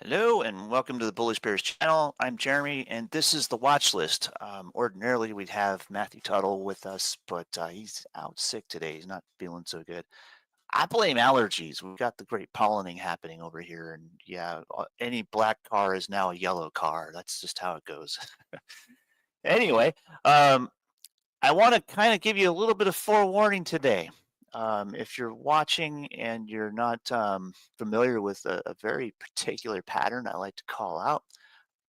Hello and welcome to the Bullish Bears channel. I'm Jeremy and this is the watch list. Ordinarily we'd have Matthew Tuttle with us, but he's out sick today. He's not feeling so good. I blame allergies. We've got the great pollinating happening over here, and yeah, any black car is now a yellow car. That's just how it goes. Anyway, um, I want to kind of give you a little bit of forewarning today. If you're watching and you're not familiar with a very particular pattern I like to call out,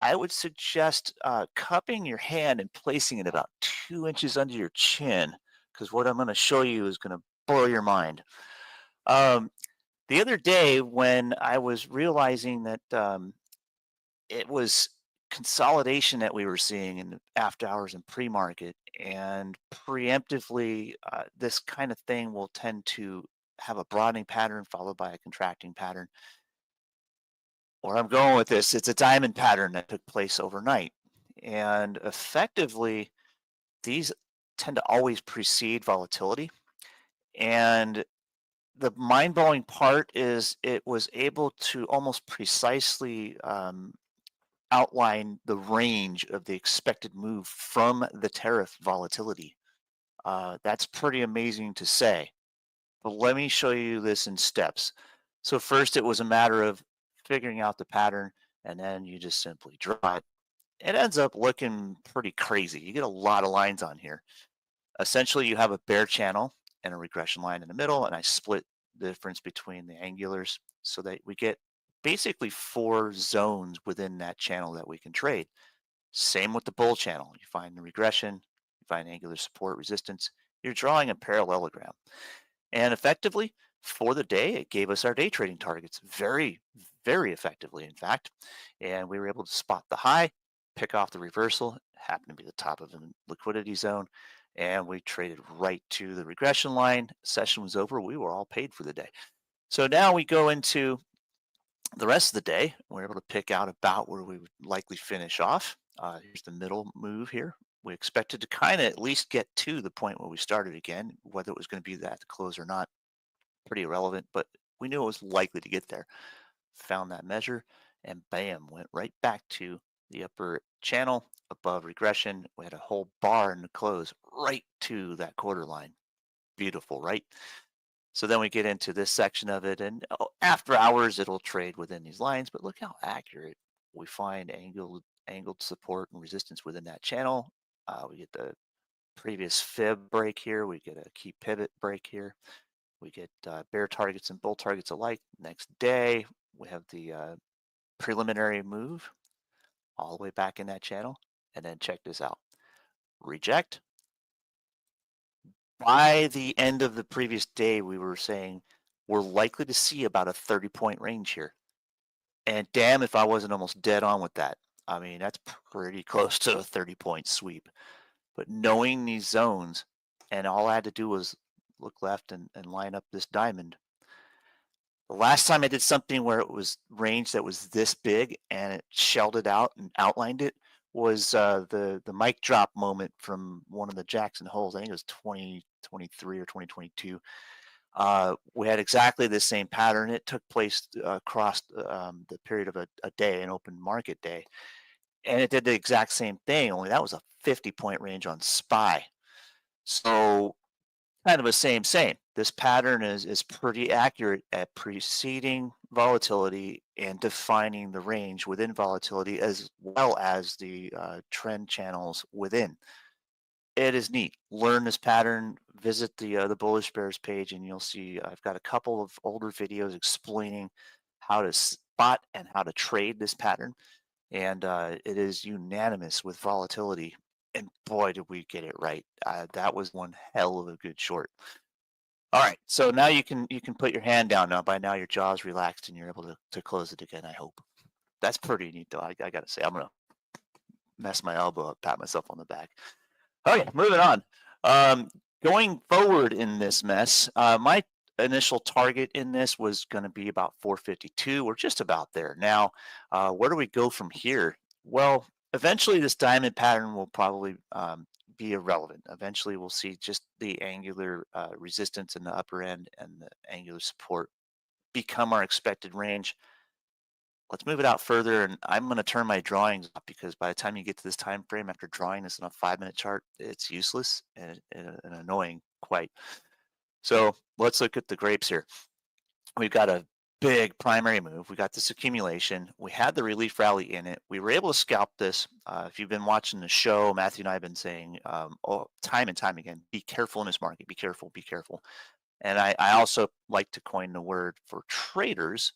I would suggest cupping your hand and placing it about 2 inches under your chin, because what I'm going to show you is going to blow your mind. Um, the other day, when I was realizing that it was consolidation that we were seeing in the after hours and pre-market, and preemptively, this kind of thing will tend to have a broadening pattern followed by a contracting pattern. Where I'm going with this, it's a diamond pattern that took place overnight. And effectively, these tend to always precede volatility. And the mind blowing part is it was able to almost precisely outline the range of the expected move from the tariff volatility. That's pretty amazing to say. But let me show you this in steps. So, first, it was a matter of figuring out the pattern, and then you just simply draw it. It ends up looking pretty crazy. You get a lot of lines on here. Essentially, you have a bear channel and a regression line in the middle, and I split the difference between the angulars so that we get basically four zones within that channel that we can trade. Same with the bull channel. You find the regression, you find angular support, resistance. You're drawing a parallelogram. And effectively, for the day, it gave us our day trading targets very, very effectively, in fact. And we were able to spot the high, pick off the reversal, happened to be the top of the liquidity zone, and we traded right to the regression line. Session was over. We were all paid for the day. So now we go into the rest of the day. We're able to pick out about where we would likely finish off. Here's the middle move here. We expected to kind of at least get to the point where we started again. Whether it was going to be that the close or not, pretty irrelevant, but we knew it was likely to get there. Found that measure, and bam, went right back to the upper channel above regression. We had a whole bar in the close right to that quarter line. Beautiful, right? So then we get into this section of it, and after hours, it'll trade within these lines. But look how accurate we find angled support and resistance within that channel. We get the previous fib break here. We get a key pivot break here. We get bear targets and bull targets alike. Next day, we have the preliminary move all the way back in that channel. And then check this out. Reject. By the end of the previous day, we were saying we're likely to see about a 30-point range here. And damn if I wasn't almost dead on with that. I mean, that's pretty close to a 30-point sweep. But knowing these zones, and all I had to do was look left and line up this diamond. The last time I did something where it was range that was this big and it shelled it out and outlined it was the mic drop moment from one of the Jackson holes. I think it was 2023 or 2022. We had exactly the same pattern. It took place across the period of a day, an open market day, and it did the exact same thing. Only that was a 50-point range on SPY. So kind of a same. This pattern is pretty accurate at preceding volatility and defining the range within volatility as well as the trend channels within. It is neat. Learn this pattern. Visit the Bullish Bears page, and you'll see I've got a couple of older videos explaining how to spot and how to trade this pattern. And it is unanimous with volatility. And boy, did we get it right. That was one hell of a good short. All right, so now you can put your hand down now. By now your jaw's relaxed and you're able to close it again, I hope. That's pretty neat though. I gotta say, I'm gonna mess my elbow up, pat myself on the back. Okay, moving on. Um, Going forward in this mess, my initial target in this was going to be about 452. We're just about there now. Where do we go from here? Well, eventually this diamond pattern will probably be irrelevant. Eventually we'll see just the angular resistance in the upper end and the angular support become our expected range. let's move it out further, and I'm going to turn my drawings off because by the time you get to this time frame after drawing this in a 5-minute chart, it's useless and annoying quite. So let's look at the grapes here. We've got a big primary move. We got this accumulation. We had the relief rally in it. We were able to scalp this. If you've been watching the show, Matthew and I have been saying time and time again, be careful in this market. Be careful. Be careful. And I also like to coin the word for traders,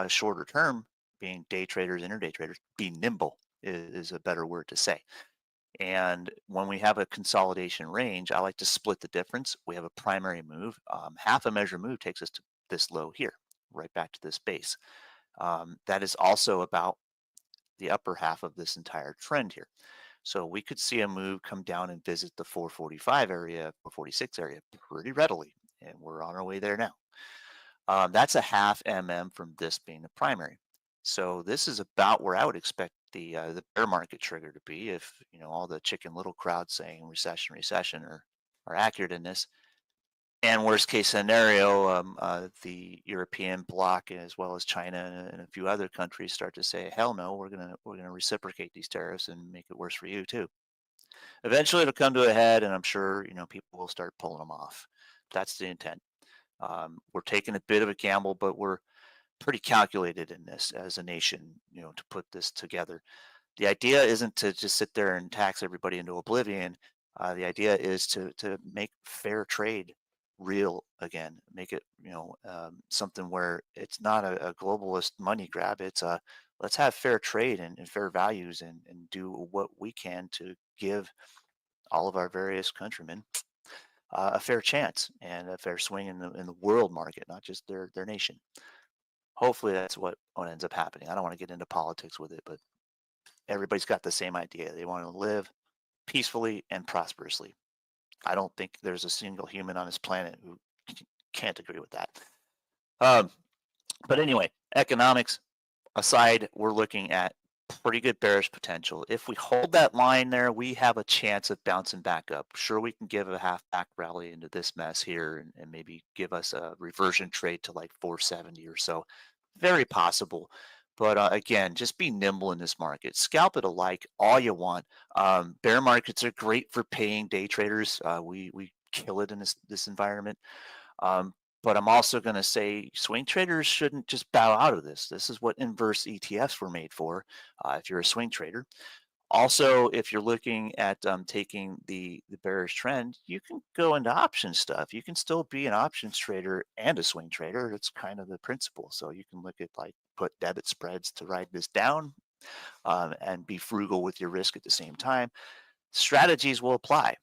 shorter term, being day traders, intraday traders, be nimble is a better word to say. And when we have a consolidation range, I like to split the difference. We have a primary move. Half a measure move takes us to this low here, right back to this base. That is also about the upper half of this entire trend here. So we could see a move come down and visit the 445 area, 446 area pretty readily. And we're on our way there now. That's a half from this being the primary. So this is about where I would expect the bear market trigger to be if all the Chicken Little crowd saying recession, recession are accurate in this. And worst case scenario, the European bloc as well as China and a few other countries start to say, "Hell no, we're gonna reciprocate these tariffs and make it worse for you too." Eventually, it'll come to a head, and I'm sure people will start pulling them off. That's the intent. We're taking a bit of a gamble, but we're pretty calculated in this as a nation, to put this together. The idea isn't to just sit there and tax everybody into oblivion. The idea is to make fair trade real again, make it something where it's not a globalist money grab. It's a let's have fair trade and fair values and do what we can to give all of our various countrymen a fair chance and a fair swing in the world market, not just their nation. Hopefully, that's what ends up happening. I don't want to get into politics with it, but everybody's got the same idea. They want to live peacefully and prosperously. I don't think there's a single human on this planet who can't agree with that. Um, but anyway, economics aside, we're looking at pretty good bearish potential. If we hold that line there, we have a chance of bouncing back up. Sure, we can give a half back rally into this mess here and maybe give us a reversion trade to like 470 or so. Very possible. But again, just be nimble in this market. Scalp it alike all you want. Bear markets are great for paying day traders. We kill it in this environment. Um, but I'm also going to say swing traders shouldn't just bow out of this. This is what inverse ETFs were made for. If you're a swing trader, also if you're looking at taking the bearish trend, you can go into option stuff. You can still be an options trader and a swing trader. It's kind of the principle. So you can look at like put debit spreads to ride this down and be frugal with your risk at the same time. Strategies will apply.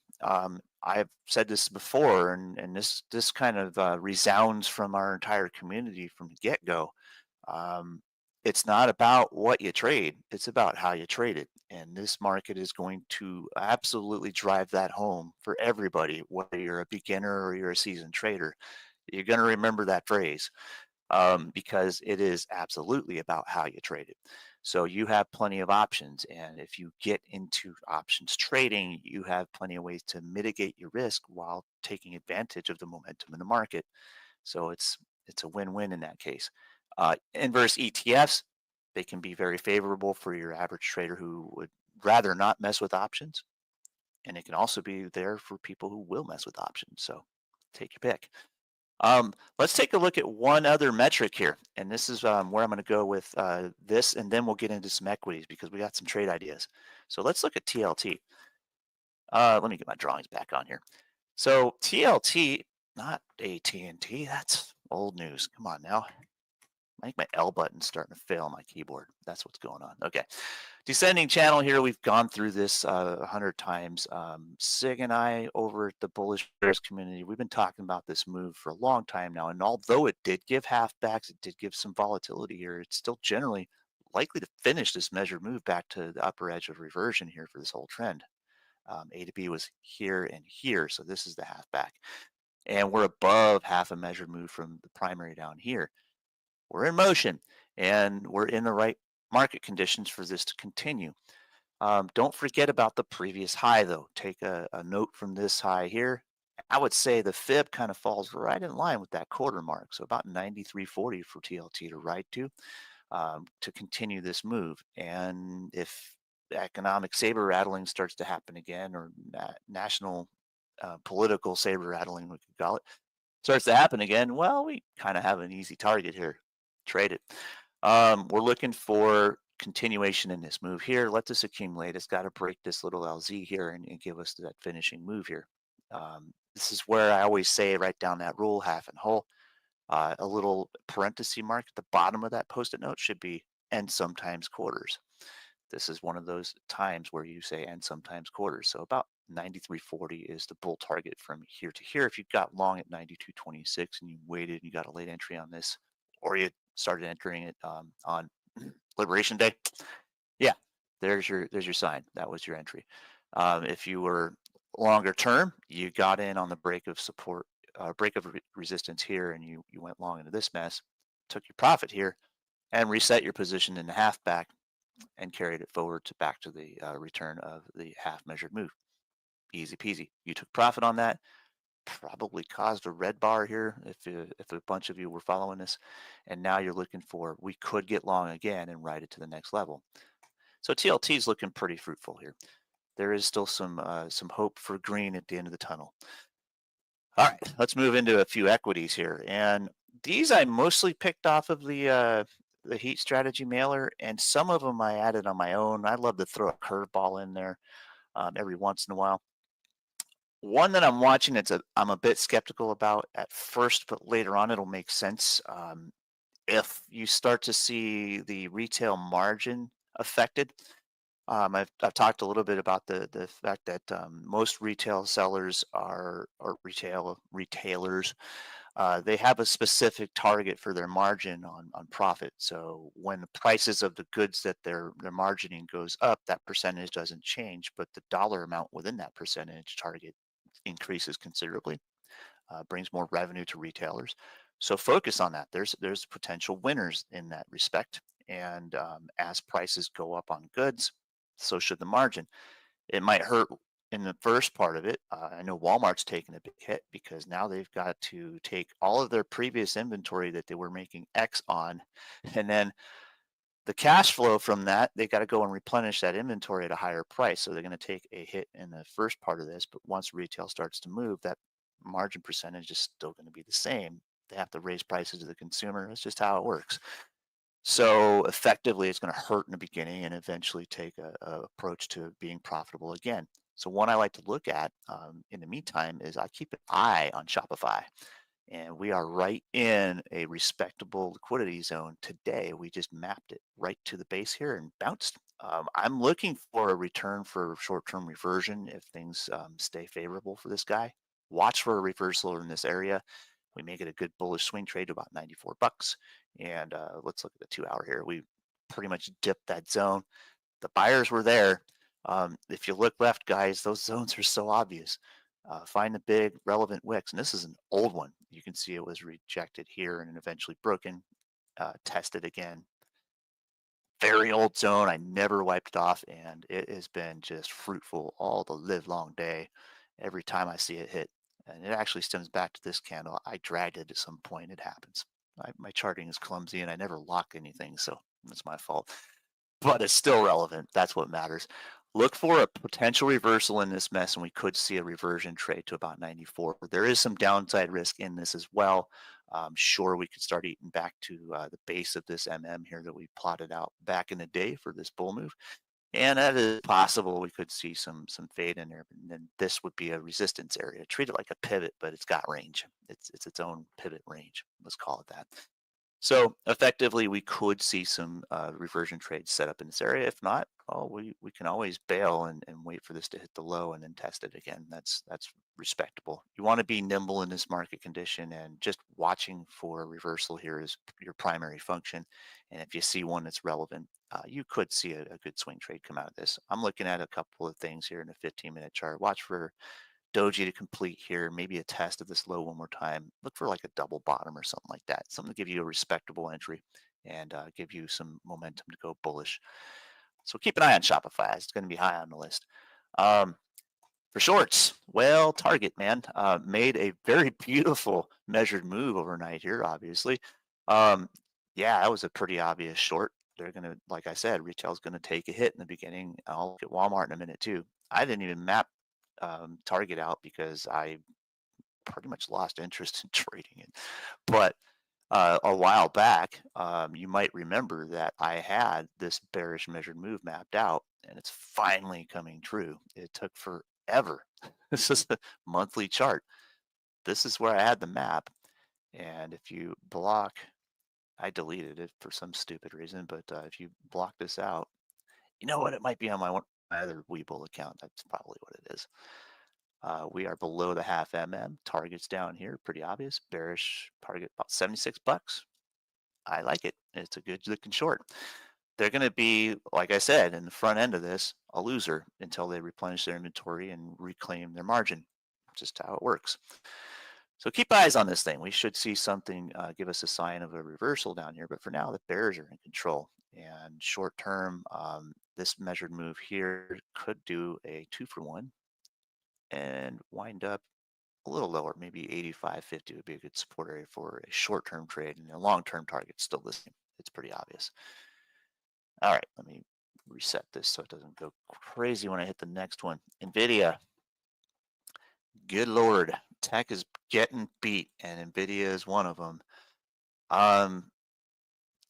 I've said this before, and this kind of resounds from our entire community from the get go. Um, it's not about what you trade; it's about how you trade it. And this market is going to absolutely drive that home for everybody, whether you're a beginner or you're a seasoned trader. You're going to remember that phrase because it is absolutely about how you trade it. So you have plenty of options, and if you get into options trading, you have plenty of ways to mitigate your risk while taking advantage of the momentum in the market. So it's a win-win in that case. Inverse ETFs, they can be very favorable for your average trader who would rather not mess with options, and it can also be there for people who will mess with options. So take your pick. Let's take a look at one other metric here, and this is where I'm going to go with this, and then we'll get into some equities because we got some trade ideas. So let's look at TLT. Let me get my drawings back on here. So TLT, not AT&T, that's old news. Come on now. I think my L button's starting to fail on my keyboard. That's what's going on. Okay. Descending channel here. We've gone through this 100 times. Sig and I over at the Bullish Bears community, we've been talking about this move for a long time now. And although it did give halfbacks, it did give some volatility here, it's still generally likely to finish this measured move back to the upper edge of reversion here for this whole trend. A to B was here and here. So this is the halfback. And we're above half a measured move from the primary down here. We're in motion and we're in the right market conditions for this to continue. Don't forget about the previous high, though. Take a note from this high here. I would say the fib kind of falls right in line with that quarter mark, so about 93.40 for TLT to ride to. to continue this move. And if economic saber rattling starts to happen again, or national political saber rattling, we could call it, starts to happen again, well, we kind of have an easy target here. Trade it. We're looking for continuation in this move here. Let this accumulate. It's got to break this little LZ here and give us that finishing move here. This is where I always say write down that rule, half and whole. A little parenthesis mark at the bottom of that post-it note should be and sometimes quarters. This is one of those times where you say and sometimes quarters. So about 93.40 is the bull target from here to here. If you got long at 92.26 and you waited and you got a late entry on this, or you started entering it on Liberation Day, yeah, there's your sign. That was your entry. If you were longer term, you got in on the break of support, break of resistance here, and you went long into this mess, took your profit here, and reset your position in the half back and carried it forward to back to the return of the half measured move. Easy peasy. You took profit on that. Probably caused a red bar here if a bunch of you were following this, and now you're looking for we could get long again and ride it to the next level. So TLT is looking pretty fruitful here. There is still some hope for green at the end of the tunnel. All right, let's move into a few equities here, and these I mostly picked off of the heat strategy mailer, and some of them I added on my own. I love to throw a curveball in there every once in a while. One that I'm watching, I'm a bit skeptical about at first, but later on it'll make sense. If you start to see the retail margin affected, I've talked a little bit about the fact that most retail sellers are or retailers. They have a specific target for their margin on profit. So when the prices of the goods that they're margining goes up, that percentage doesn't change, but the dollar amount within that percentage target increases considerably, brings more revenue to retailers. So focus on that. There's potential winners in that respect. And as prices go up on goods, so should the margin. It might hurt in the first part of it. I know Walmart's taking a big hit because now they've got to take all of their previous inventory that they were making X on, and then the cash flow from that, they got to go and replenish that inventory at a higher price. So they're going to take a hit in the first part of this, but once retail starts to move, that margin percentage is still going to be the same. They have to raise prices to the consumer. That's just how it works. So effectively, it's going to hurt in the beginning and eventually take a approach to being profitable again. So one I like to look at in the meantime is I keep an eye on Shopify, and we are right in a respectable liquidity zone today. We just mapped it right to the base here and bounced. I'm looking for a return for short-term reversion if things stay favorable for this guy. Watch for a reversal in this area. We make it a good bullish swing trade to about 94 bucks. And let's look at the 2 hour here. We pretty much dipped that zone. The buyers were there. If you look left, guys, those zones are so obvious. Find the big relevant wicks. And this is an old one. You can see it was rejected here and eventually broken, tested again. Very old zone. I never wiped it off, and it has been just fruitful all the live long day. Every time I see it hit, and it actually stems back to this candle. I dragged it at some point. It happens. My charting is clumsy, and I never lock anything, so that's my fault. But it's still relevant. That's what matters. Look for a potential reversal in this mess, and we could see a reversion trade to about 94. There is some downside risk in this as well. Sure, we could start eating back to the base of this MM here that we plotted out back in the day for this bull move. And that is possible. We could see some fade in there, and then this would be a resistance area. Treat it like a pivot, but it's got range. It's its own pivot range. Let's call it that. So effectively, we could see some reversion trades set up in this area. If not, oh, we can always bail and wait for this to hit the low and then test it again. That's respectable. You want to be nimble in this market condition, and just watching for a reversal here is your primary function. And if you see one that's relevant, you could see a good swing trade come out of this. I'm looking at a couple of things here in a 15-minute chart. Watch for doji to complete here, maybe a test of this low one more time. Look for like a double bottom or something like that, something to give you a respectable entry and give you some momentum to go bullish. So keep an eye on Shopify. It's going to be high on the list. For shorts, well, Target, man, made a very beautiful measured move overnight here, obviously. Um, Yeah, that was a pretty obvious short. They're gonna, like I said, retail's gonna take a hit in the beginning. I'll look at Walmart in a minute too. I didn't even map Target out because I pretty much lost interest in trading it. But a while back, you might remember that I had this bearish measured move mapped out, and it's finally coming true. It took forever. This is a monthly chart. This is where I had the map, and if you block, I deleted it for some stupid reason, but if you block this out, you know what? It might be on my other Webull account. That's probably what it is. We are below the half MM. Target's down here, pretty obvious. Bearish target about 76 bucks. I like it. It's a good looking short. They're going to be, like I said, in the front end of this, a loser until they replenish their inventory and reclaim their margin. Just how it works. So keep eyes on this thing. We should see something give us a sign of a reversal down here. But for now, the bears are in control. And short term, this measured move here could do a 2-for-1 and wind up a little lower, maybe 85.50 would be a good support area for a short-term trade, and a long-term target still the same. It's pretty obvious. All right, let me reset this so it doesn't go crazy when I hit the next one. NVIDIA, good Lord, tech is getting beat, and NVIDIA is one of them. Um,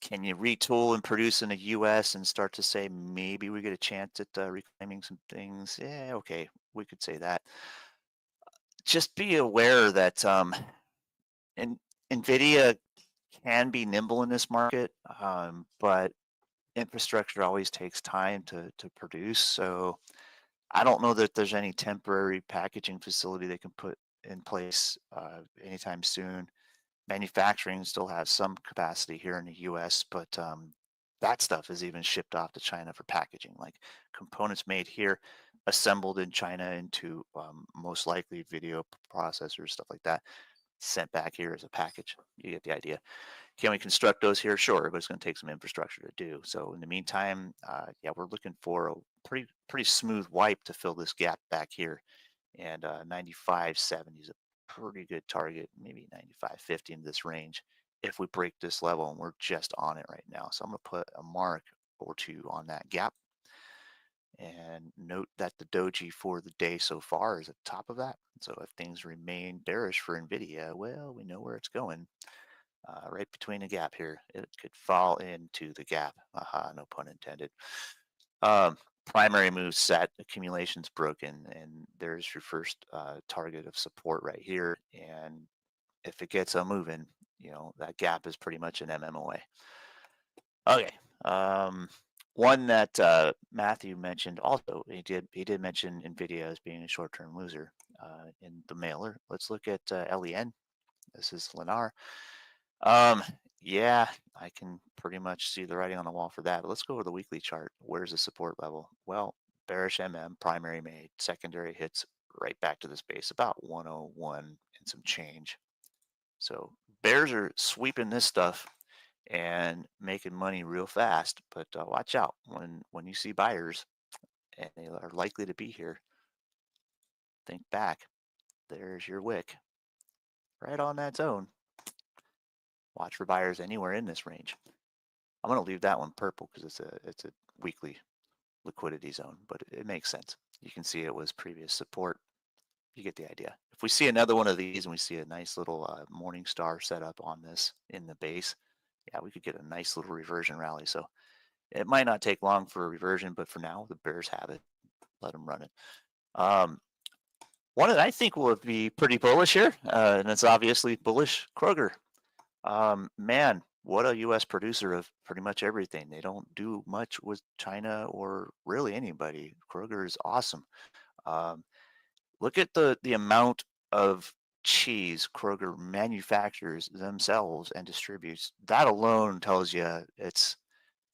can you retool and produce in the US and start to say maybe we get a chance at reclaiming some things? Yeah, okay, we could say that. Just be aware that and NVIDIA can be nimble in this market, but infrastructure always takes time to produce. So I don't know that there's any temporary packaging facility they can put in place anytime soon. Manufacturing still has some capacity here in the U.S., but that stuff is even shipped off to China for packaging, like components made here, assembled in China into most likely video processors, stuff like that, sent back here as a package. You get the idea. Can we construct those here? Sure, but it's going to take some infrastructure to do. So in the meantime, yeah, we're looking for a pretty smooth wipe to fill this gap back here, and 95.70 is a pretty good target, maybe 95.50 in this range if we break this level, and we're just on it right now. So I'm going to put a mark or two on that gap, and note that the doji for the day so far is at the top of that. So if things remain bearish for NVIDIA, well, we know where it's going. Right between the gap here. It could fall into the gap. Aha, no pun intended. Primary move set, accumulation's broken, and there's your first target of support right here. And if it gets a moving, that gap is pretty much an MMOA. Okay. One that Matthew mentioned also, he did mention NVIDIA as being a short-term loser in the mailer. Let's look at LEN. This is Lennar. Um, yeah, I can pretty much see the writing on the wall for that. But let's go over the weekly chart. Where's the support level? Well, bearish MM, primary made, secondary hits right back to this base, about 101 and some change. So bears are sweeping this stuff and making money real fast. But watch out when you see buyers, and they are likely to be here. Think back. There's your wick, right on that zone. Watch for buyers anywhere in this range. I'm going to leave that one purple because it's a weekly liquidity zone, but it makes sense. You can see it was previous support. You get the idea. If we see another one of these and we see a nice little morning star set up on this in the base, yeah, we could get a nice little reversion rally. So it might not take long for a reversion, but for now, the bears have it. Let them run it. One that I think will be pretty bullish here, and it's obviously bullish, Kroger. Man, what a U.S. producer of pretty much everything. They don't do much with China or really anybody. Kroger is awesome. Um, Look at the amount of cheese Kroger manufactures themselves and distributes. That alone tells you it's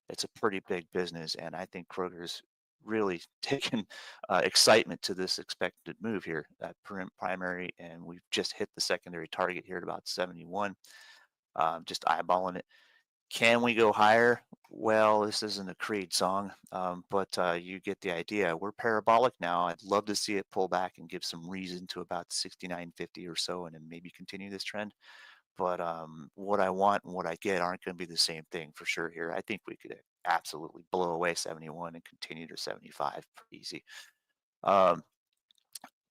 a pretty big business, and I think Kroger's really taken excitement to this expected move here. That primary, and we've just hit the secondary target here at about 71. Just eyeballing it. Can we go higher? Well, this isn't a Creed song, but you get the idea. We're parabolic now. I'd love to see it pull back and give some reason to about 69.50 or so, and then maybe continue this trend. but what I want and what I get aren't going to be the same thing for sure here. I think we could absolutely blow away 71 and continue to 75 pretty easy. Um,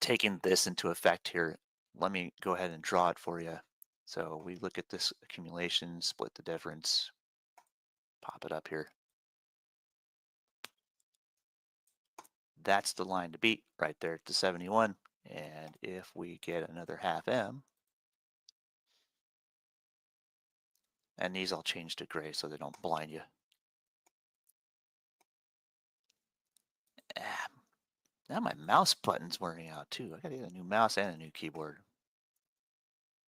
Taking this into effect here, let me go ahead and draw it for you. So we look at this accumulation, split the difference, pop it up here. That's the line to beat right there at the 71. And if we get another half M, and these I'll change to gray so they don't blind you. Ah, now my mouse button's wearing out too. I gotta get a new mouse and a new keyboard.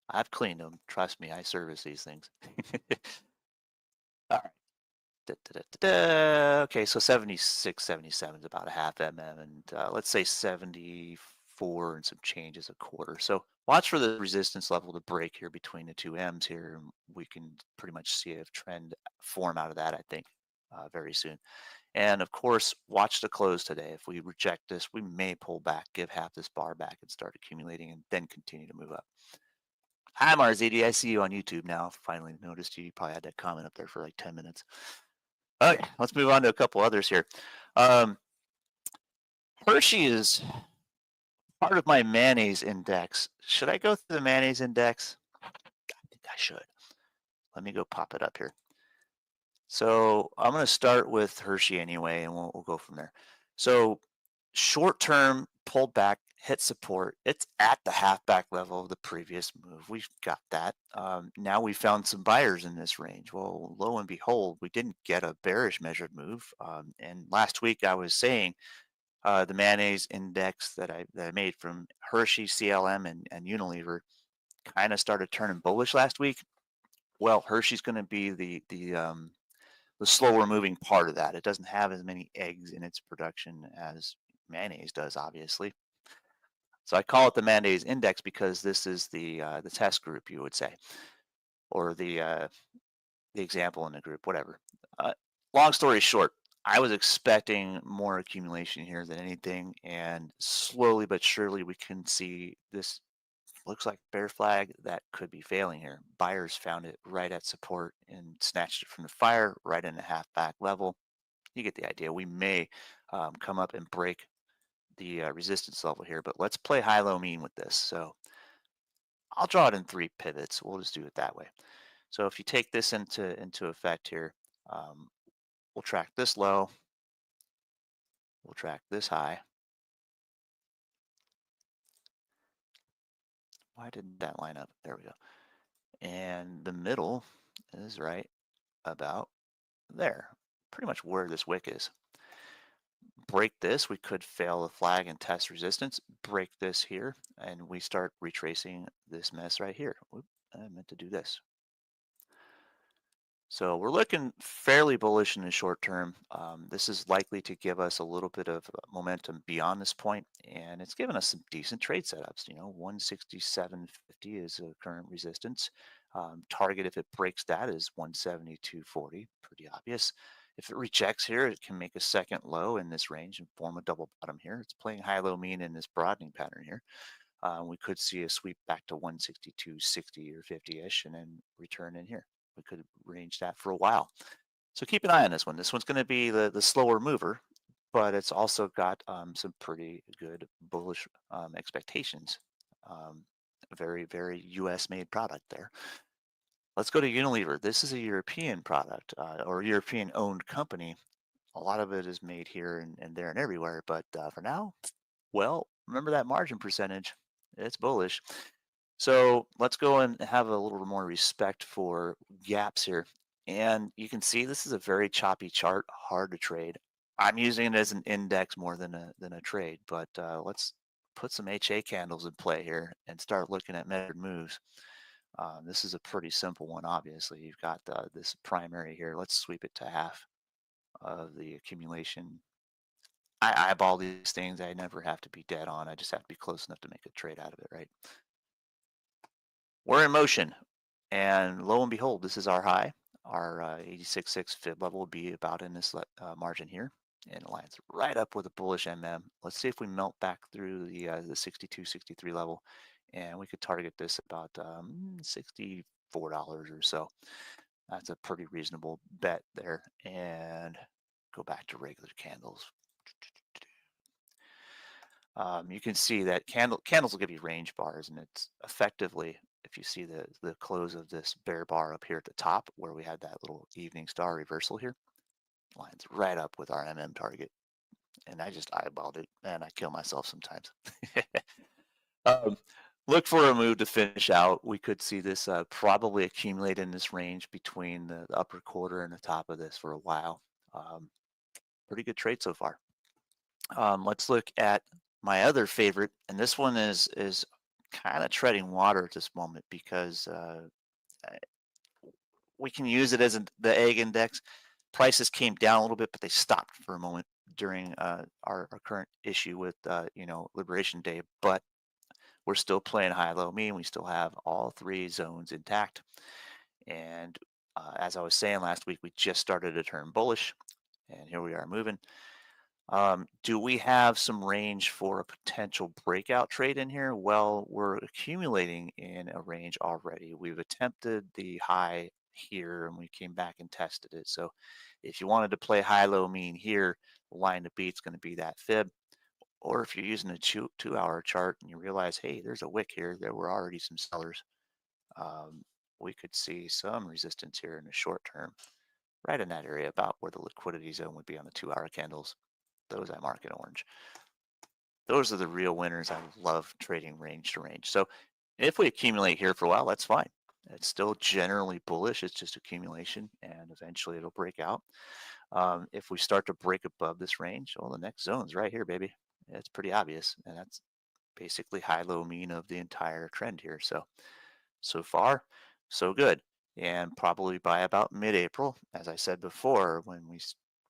I've cleaned them. Trust me, I service these things. All right. Da, da, da, da, da. Okay, so 76, 77 is about a half mm, and let's say 74 and some change is a quarter. So watch for the resistance level to break here between the two M's here. And we can pretty much see a trend form out of that, I think, very soon. And of course, watch the close today. If we reject this, we may pull back, give half this bar back and start accumulating and then continue to move up. Hi, Marzidi. I see you on YouTube now. Finally noticed you. You probably had that comment up there for like 10 minutes. Okay, let's move on to a couple others here. Um, Hershey is part of my mayonnaise index. Should I go through the mayonnaise index? I think I should. Let me go pop it up here. So I'm going to start with Hershey anyway, and we'll go from there. So short term pulled back, hit support. It's at the halfback level of the previous move. We've got that. Now we found some buyers in this range. Well, lo and behold, we didn't get a bearish measured move. And last week I was saying the mayonnaise index that I made from Hershey, CLM, and Unilever kind of started turning bullish last week. Well, Hershey's going to be the slower moving part of that. It doesn't have as many eggs in its production as mayonnaise does, obviously. So I call it the mayonnaise index because this is the test group, you would say, or the example in the group, whatever. Uh, Long story short, I was expecting more accumulation here than anything, and slowly but surely we can see this looks like bear flag that could be failing here. Buyers found it right at support and snatched it from the fire right in the half back level. You get the idea. We may come up and break the resistance level here, but let's play high-low mean with this. So I'll draw it in three pivots. We'll just do it that way. So if you take this into effect here, um, we'll track this low, we'll track this high. Why didn't that line up? There we go. And the middle is right about there, pretty much where this wick is. Break this, we could fail the flag and test resistance. Break this here, and we start retracing this mess right here. Oop, I meant to do this. So we're looking fairly bullish in the short term. This is likely to give us a little bit of momentum beyond this point, and it's given us some decent trade setups. 167.50 is a current resistance. Target, if it breaks that, is 172.40. Pretty obvious. If it rejects here, it can make a second low in this range and form a double bottom here. It's playing high-low mean in this broadening pattern here. We could see a sweep back to 162.60 or 50-ish and then return in here. We could range that for a while. So keep an eye on this one. This one's going to be the slower mover, but it's also got some pretty good bullish expectations. Very, very US made product there. Let's go to Unilever. This is a European product or European owned company. A lot of it is made here and there and everywhere, but for now, well, remember that margin percentage. It's bullish. So let's go and have a little more respect for gaps here. And you can see this is a very choppy chart, hard to trade. I'm using it as an index more than a trade, but let's put some HA candles in play here and start looking at measured moves. This is a pretty simple one, obviously. You've got this primary here. Let's sweep it to half of the accumulation. I eyeball these things. I never have to be dead on. I just have to be close enough to make a trade out of it, right? We're in motion, and lo and behold, this is our high. Our 86.6 fib level will be about in this margin here, and it lines right up with a bullish MM. Let's see if we melt back through the 62, 63 level, and we could target this about 64 $4 or so. That's a pretty reasonable bet there. And go back to regular candles. You can see that candles will give you range bars, and it's effectively, if you see the close of this bear bar up here at the top, where we had that little evening star reversal here, lines right up with our MM target. And I just eyeballed it, and I kill myself sometimes. um, Look for a move to finish out. We could see this probably accumulate in this range between the upper quarter and the top of this for a while. Um, Pretty good trade so far. Let's look at my other favorite, and this one is kind of treading water at this moment because I- we can use it as the egg index. Prices came down a little bit, but they stopped for a moment during our current issue with Liberation Day. But we're still playing high, low, mean. We still have all three zones intact. And as I was saying last week, we just started to turn bullish, and here we are moving. Do we have some range for a potential breakout trade in here? Well, we're accumulating in a range already. We've attempted the high here and we came back and tested it. So if you wanted to play high, low, mean here, the line to beat is going to be that fib. Or if you're using a 2 hour chart and you realize, hey, there's a wick here, there were already some sellers. Um, we could see some resistance here in the short term, right in that area, about where the liquidity zone would be on the 2 hour candles. Those I mark in orange. Those are the real winners. I love trading range to range. So if we accumulate here for a while, that's fine. It's still generally bullish. It's just accumulation, and eventually it'll break out. If we start to break above this range, well, the next zone's right here, baby. It's pretty obvious, and that's basically high, low, mean of the entire trend here. So far, so good. And probably by about mid-April, as I said before, when we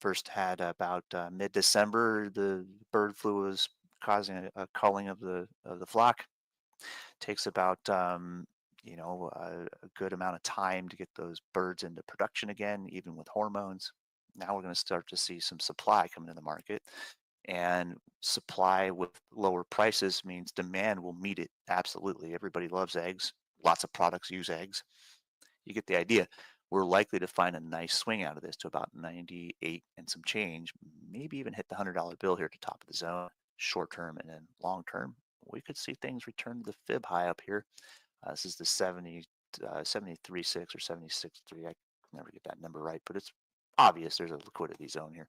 first had about mid-December, the bird flu was causing a culling of the flock. Takes about a good amount of time to get those birds into production again, even with hormones. Now we're going to start to see some supply come into the market, and supply with lower prices means demand will meet it. Absolutely, everybody loves eggs. Lots of products use eggs. You get the idea. We're likely to find a nice swing out of this to about 98 and some change, maybe even hit the $100 bill here at the top of the zone, short term, and then long term. We could see things return to the fib high up here. This is the 73.6 or 76.3. I never get that number right, but it's obvious there's a liquidity zone here.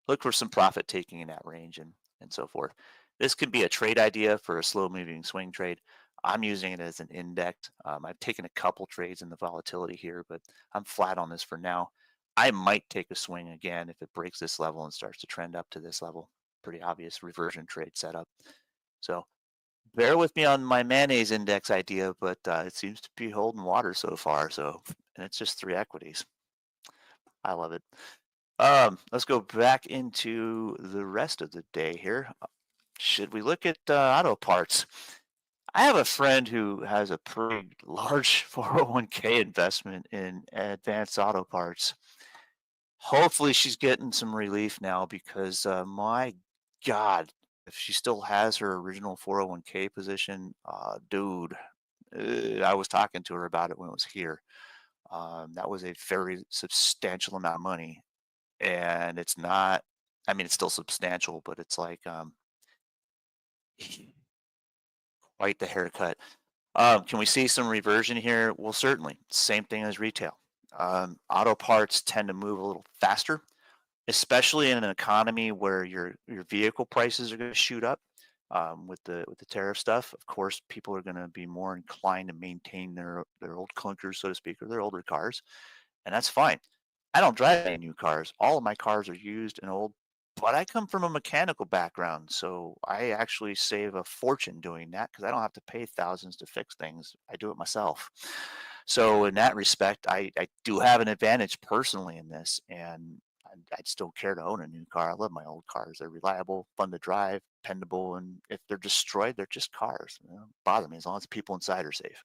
Look for some profit taking in that range and so forth. This could be a trade idea for a slow moving swing trade. I'm using it as an index. I've taken a couple trades in the volatility here, but I'm flat on this for now. I might take a swing again if it breaks this level and starts to trend up to this level. Pretty obvious reversion trade setup. So bear with me on my mayonnaise index idea, but it seems to be holding water so far. And it's just three equities. I love it. Let's go back into the rest of the day here. Should we look at auto parts? I have a friend who has a pretty large 401k investment in advanced auto parts. Hopefully, she's getting some relief now because my God, if she still has her original 401k position, dude, I was talking to her about it when it was here. That was a very substantial amount of money, and it's not. I mean, it's still substantial, but it's like quite the haircut. Can we see some reversion here? Well, certainly. Same thing as retail. Auto parts tend to move a little faster, especially in an economy where your vehicle prices are going to shoot up with the tariff stuff. Of course, people are going to be more inclined to maintain their old clunkers, so to speak, or their older cars, and that's fine. I don't drive any new cars. All of my cars are used and old, but I come from a mechanical background, so I actually save a fortune doing that because I don't have to pay thousands to fix things. I do it myself. So in that respect, I do have an advantage personally in this, and I'd still care to own a new car. I love my old cars. They're reliable, fun to drive, dependable, and if they're destroyed, they're just cars. Bother me as long as the people inside are safe.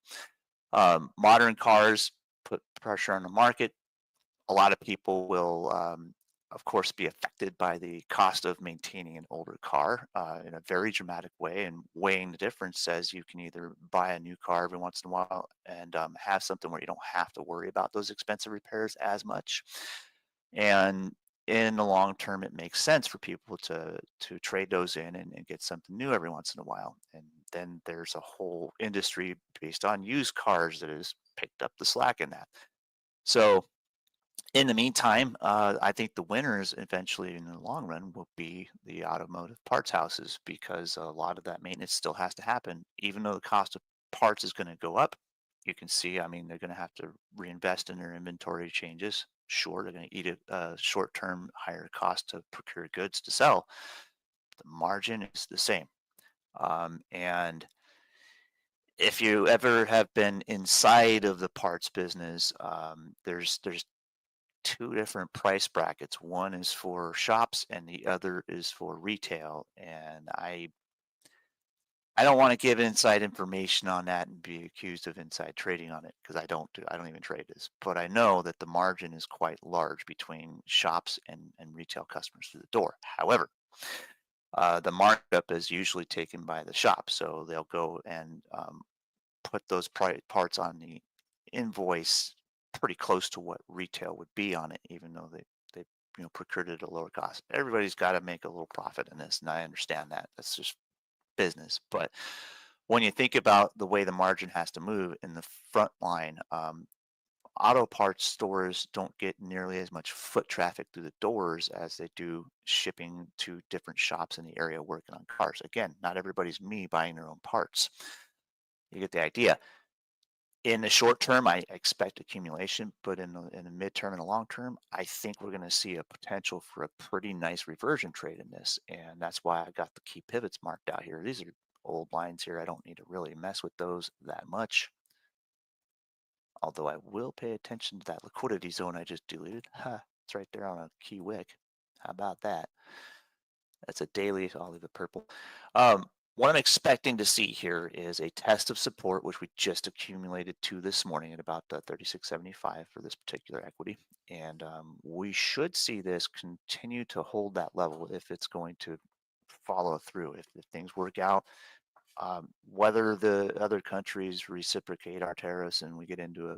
Modern cars put pressure on the market. A lot of people will of course, be affected by the cost of maintaining an older car in a very dramatic way. And weighing the difference says you can either buy a new car every once in a while and have something where you don't have to worry about those expensive repairs as much. And in the long term, it makes sense for people to trade those in and get something new every once in a while. And then there's a whole industry based on used cars that has picked up the slack in that. So in the meantime, I think the winners eventually in the long run will be the automotive parts houses because a lot of that maintenance still has to happen, even though the cost of parts is going to go up. You can see, I mean, they're going to have to reinvest in their inventory changes. Sure, they're going to eat a short-term higher cost to procure goods to sell. The margin is the same. And if you ever have been inside of the parts business, there's two different price brackets. One is for shops and the other is for retail. And I don't want to give inside information on that and be accused of inside trading on it because I don't even trade this. But I know that the margin is quite large between shops and retail customers through the door. However, the markup is usually taken by the shop. So they'll go and put those parts on the invoice pretty close to what retail would be on it, even though they procured it at a lower cost. Everybody's got to make a little profit in this, and I understand that. That's just business. But when you think about the way the margin has to move in the front line, auto parts stores don't get nearly as much foot traffic through the doors as they do shipping to different shops in the area working on cars. Again, not everybody's me buying their own parts. You get the idea. In the short term, I expect accumulation, but in the midterm and the long term, I think we're going to see a potential for a pretty nice reversion trade in this, and that's why I got the key pivots marked out here. These are old lines here. I don't need to really mess with those that much, although I will pay attention to that liquidity zone I just deleted. Ha, it's right there on a key wick. How about that? That's a daily, so I'll leave it purple. What I'm expecting to see here is a test of support, which we just accumulated to this morning at about 36.75 for this particular equity. And we should see this continue to hold that level if it's going to follow through. If things work out, whether the other countries reciprocate our tariffs and we get into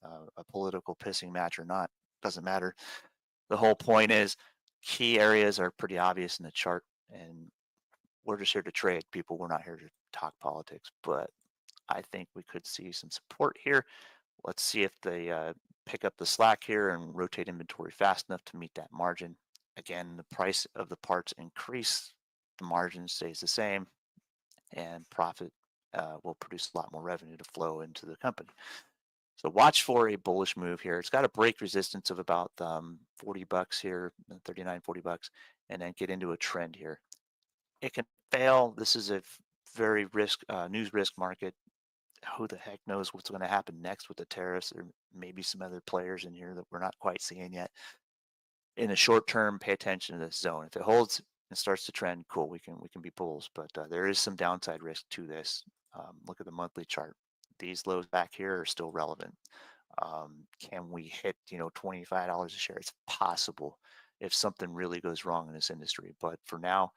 a political pissing match or not, doesn't matter. The whole point is key areas are pretty obvious in the chart, and we're just here to trade people. We're not here to talk politics, but I think we could see some support here. Let's see if they pick up the slack here and rotate inventory fast enough to meet that margin. Again, the price of the parts increase, the margin stays the same, and profit will produce a lot more revenue to flow into the company. So watch for a bullish move here. It's got a break resistance of about $40 here, 39, $40, and then get into a trend here. It can fail. This is a very news risk market. Who the heck knows what's going to happen next with the tariffs? There may be some other players in here that we're not quite seeing yet. In the short term, pay attention to this zone. If it holds and starts to trend, cool. We can be bulls, but there is some downside risk to this. Look at the monthly chart. These lows back here are still relevant. Can we hit $25 a share? It's possible if something really goes wrong in this industry, but for now,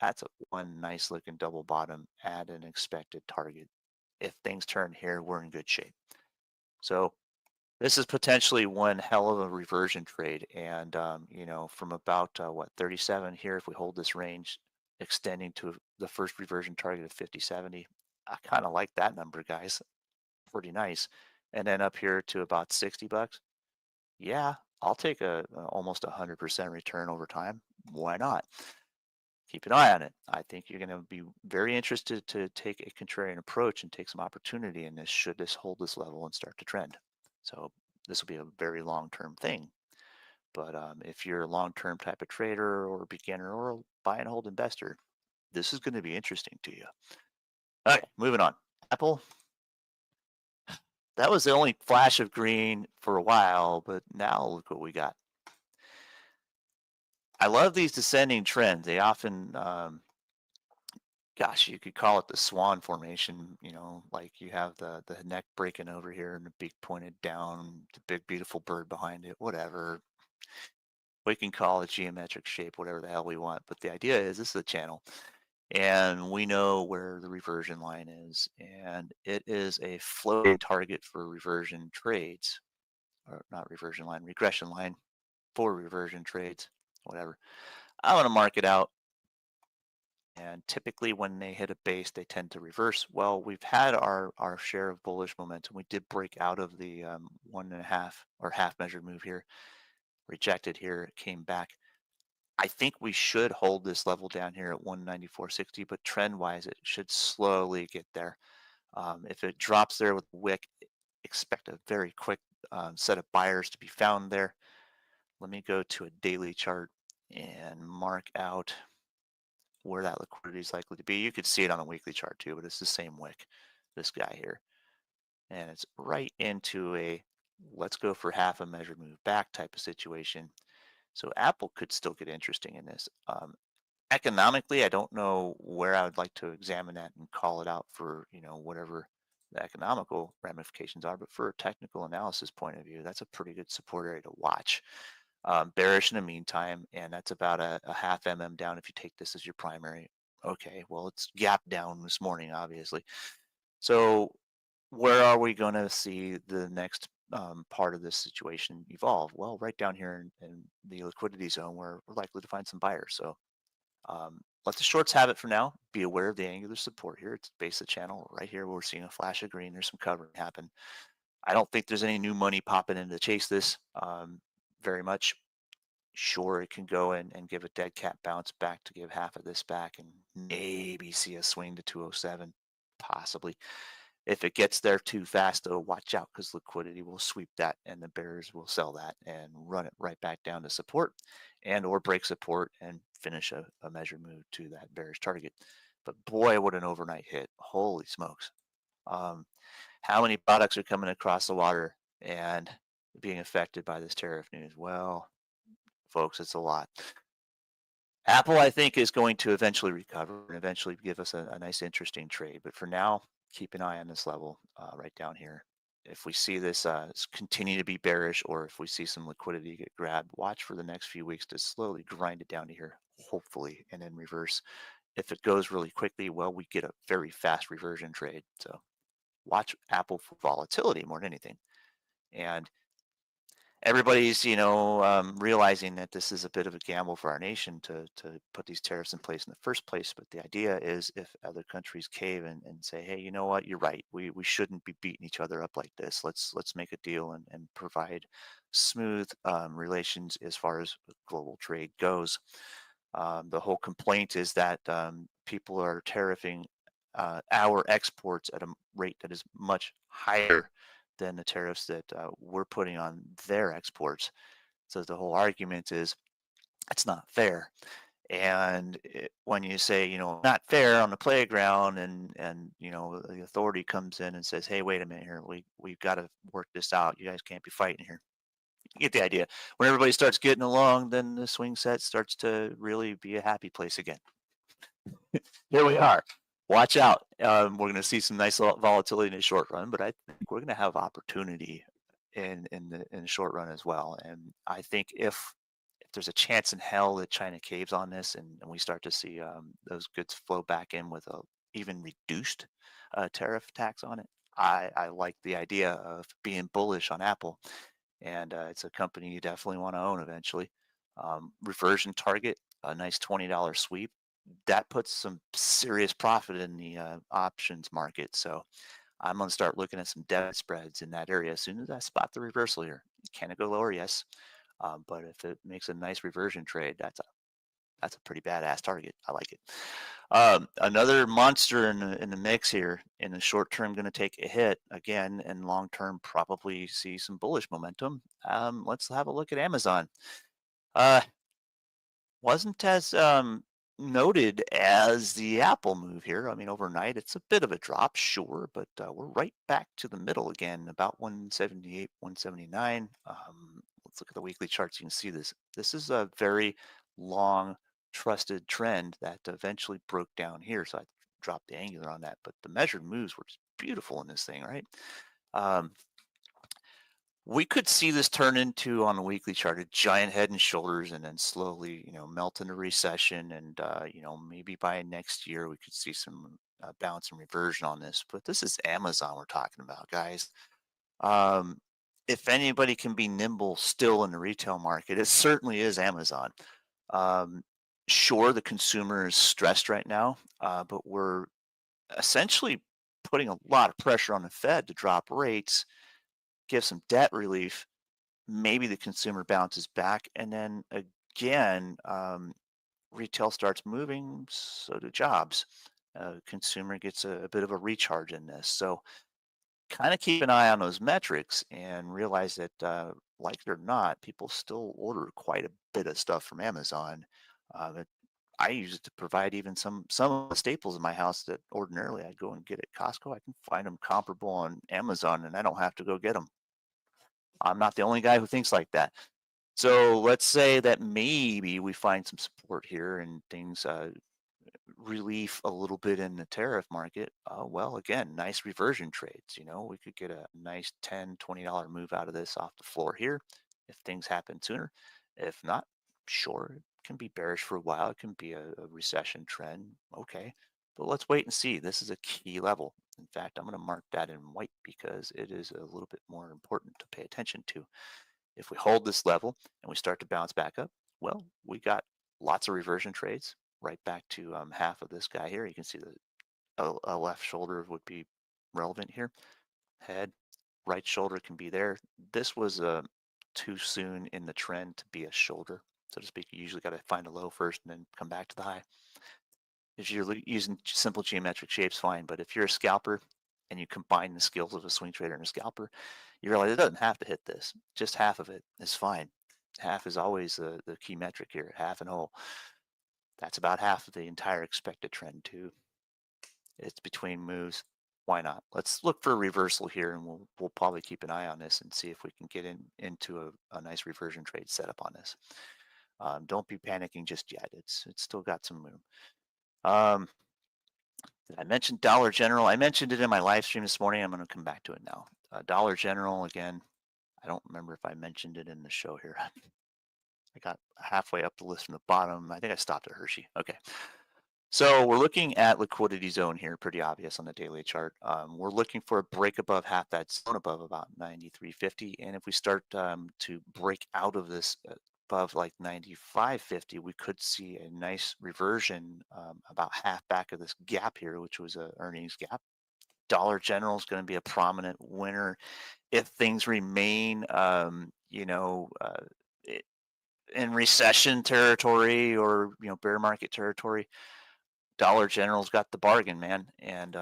that's one nice looking double bottom at an expected target. If things turn here, we're in good shape. So this is potentially one hell of a reversion trade. And, from about 37 here, if we hold this range extending to the first reversion target of 50.70, I kind of like that number, guys. Pretty nice. And then up here to about $60. Yeah, I'll take a almost 100% return over time. Why not? Keep an eye on it. I think you're going to be very interested to take a contrarian approach and take some opportunity in this should this hold this level and start to trend. So this will be a very long-term thing. But if you're a long-term type of trader or beginner or a buy and hold investor, this is going to be interesting to you. Okay, moving on. Apple, that was the only flash of green for a while, but now look what we got. I love these descending trends. They often, gosh, you could call it the swan formation, like you have the neck breaking over here and the beak pointed down, the big beautiful bird behind it, whatever. We can call it geometric shape, whatever the hell we want. But the idea is this is a channel, and we know where the reversion line is, and it is a floating target for reversion trades, or not reversion line, regression line for reversion trades, whatever. I want to mark it out. And typically when they hit a base, they tend to reverse. Well, we've had our share of bullish momentum. We did break out of the 1.5 or half measured move here, rejected here, it came back. I think we should hold this level down here at 194.60, but trend wise, it should slowly get there. If it drops there with the wick, expect a very quick set of buyers to be found there. Let me go to a daily chart and mark out where that liquidity is likely to be. You could see it on a weekly chart too, but it's the same wick, this guy here. And it's right into a let's go for half a measured move back type of situation. So Apple could still get interesting in this. Economically, I don't know where I would like to examine that and call it out for, whatever the economical ramifications are, but for a technical analysis point of view, that's a pretty good support area to watch. Bearish in the meantime, and that's about a half down if you take this as your primary. Okay, well, it's gap down this morning, obviously. So where are we going to see the next part of this situation evolve? Well, right down here in the liquidity zone where we're likely to find some buyers. So let the shorts have it for now. Be aware of the angular support here. It's base of the channel right here where we're seeing a flash of green. There's some covering happen. I don't think there's any new money popping in to chase this very much. Sure, it can go in and give a dead cat bounce back to give half of this back and maybe see a swing to 207, possibly. If it gets there too fast, though, watch out because liquidity will sweep that and the bears will sell that and run it right back down to support and or break support and finish a measured move to that bearish target. But boy, what an overnight hit. Holy smokes. Um, how many products are coming across the water and being affected by this tariff news? Well, folks, it's a lot. Apple, I think, is going to eventually recover and eventually give us a nice, interesting trade. But for now, keep an eye on this level right down here. If we see this continue to be bearish, or if we see some liquidity get grabbed, watch for the next few weeks to slowly grind it down to here, hopefully, and then reverse. If it goes really quickly, well, we get a very fast reversion trade. So watch Apple for volatility more than anything. And everybody's realizing that this is a bit of a gamble for our nation to put these tariffs in place in the first place. But the idea is if other countries cave and say, hey, you know what, you're right, we shouldn't be beating each other up like this. Let's make a deal and provide smooth relations as far as global trade goes. The whole complaint is that people are tariffing our exports at a rate that is much higher than the tariffs that we're putting on their exports. So the whole argument is it's not fair. And when you say, not fair on the playground, and the authority comes in and says, hey, wait a minute here, we've got to work this out. You guys can't be fighting here. You get the idea. When everybody starts getting along, then the swing set starts to really be a happy place again. Here we are. Watch out. We're going to see some nice volatility in the short run, but I think we're going to have opportunity in the short run as well. And I think if there's a chance in hell that China caves on this and we start to see those goods flow back in with a even reduced tariff tax on it, I like the idea of being bullish on Apple, and it's a company you definitely want to own eventually. Reversion target, a nice $20 sweep that puts some serious profit in the options market. So I'm going to start looking at some debit spreads in that area as soon as I spot the reversal here. Can it go lower? Yes. But if it makes a nice reversion trade, that's a pretty badass target. I like it. Another monster in the mix here. In the short term, going to take a hit again, and long term probably see some bullish momentum. Let's have a look at Amazon. Uh, wasn't as noted as the Apple move here. I mean, overnight it's a bit of a drop, sure, but we're right back to the middle again, about 178, 179. Let's look at the weekly charts. You can see this. This is a very long, trusted trend that eventually broke down here. So I dropped the angular on that, but the measured moves were just beautiful in this thing, right? Um, We could see this turn into, on a weekly chart, a giant head and shoulders and then slowly, melt into recession. And, maybe by next year, we could see some bounce and reversion on this. But this is Amazon we're talking about, guys. Um, if anybody can be nimble still in the retail market, it certainly is Amazon. Um, sure, the consumer is stressed right now, but we're essentially putting a lot of pressure on the Fed to drop rates, give some debt relief. Maybe the consumer bounces back, and then again, retail starts moving, so do jobs. Consumer gets a bit of a recharge in this. So kind of keep an eye on those metrics and realize that, like it or not, people still order quite a bit of stuff from Amazon. That I use it to provide even some of the staples in my house that ordinarily I'd go and get at Costco. I can find them comparable on Amazon, and I don't have to go get them. I'm not the only guy who thinks like that. So let's say that maybe we find some support here and things relief a little bit in the tariff market. Well, again, nice reversion trades. We could get a nice $10, $20 move out of this off the floor here if things happen sooner. If not, sure, it can be bearish for a while. It can be a recession trend. Okay. But let's wait and see. This is a key level. In fact, I'm going to mark that in white because it is a little bit more important to pay attention to. If we hold this level and we start to bounce back up, well, we got lots of reversion trades right back to half of this guy here. You can see the a left shoulder would be relevant here. Head, right shoulder can be there. This was too soon in the trend to be a shoulder, so to speak. You usually got to find a low first and then come back to the high. If you're using simple geometric shapes, fine. But if you're a scalper and you combine the skills of a swing trader and a scalper, you realize it doesn't have to hit this. Just half of it is fine. Half is always the key metric here, half and whole. That's about half of the entire expected trend too. It's between moves. Why not? Let's look for a reversal here, and we'll probably keep an eye on this and see if we can get into a nice reversion trade setup on this. Don't be panicking just yet. It's still got some room. Um, did I mention Dollar General? I mentioned it in my live stream this morning. I'm going to come back to it now. Dollar General again. I don't remember if I mentioned it in the show here. I got halfway up the list from the bottom. I think I stopped at Hershey. Okay. So we're looking at liquidity zone here, pretty obvious on the daily chart. We're looking for a break above half that zone above about 93.50. And if we start to break out of this above like 95.50, we could see a nice reversion about half back of this gap here, which was a earnings gap. Dollar General is going to be a prominent winner if things remain, i- in recession territory or bear market territory. Dollar General's got the bargain, man. And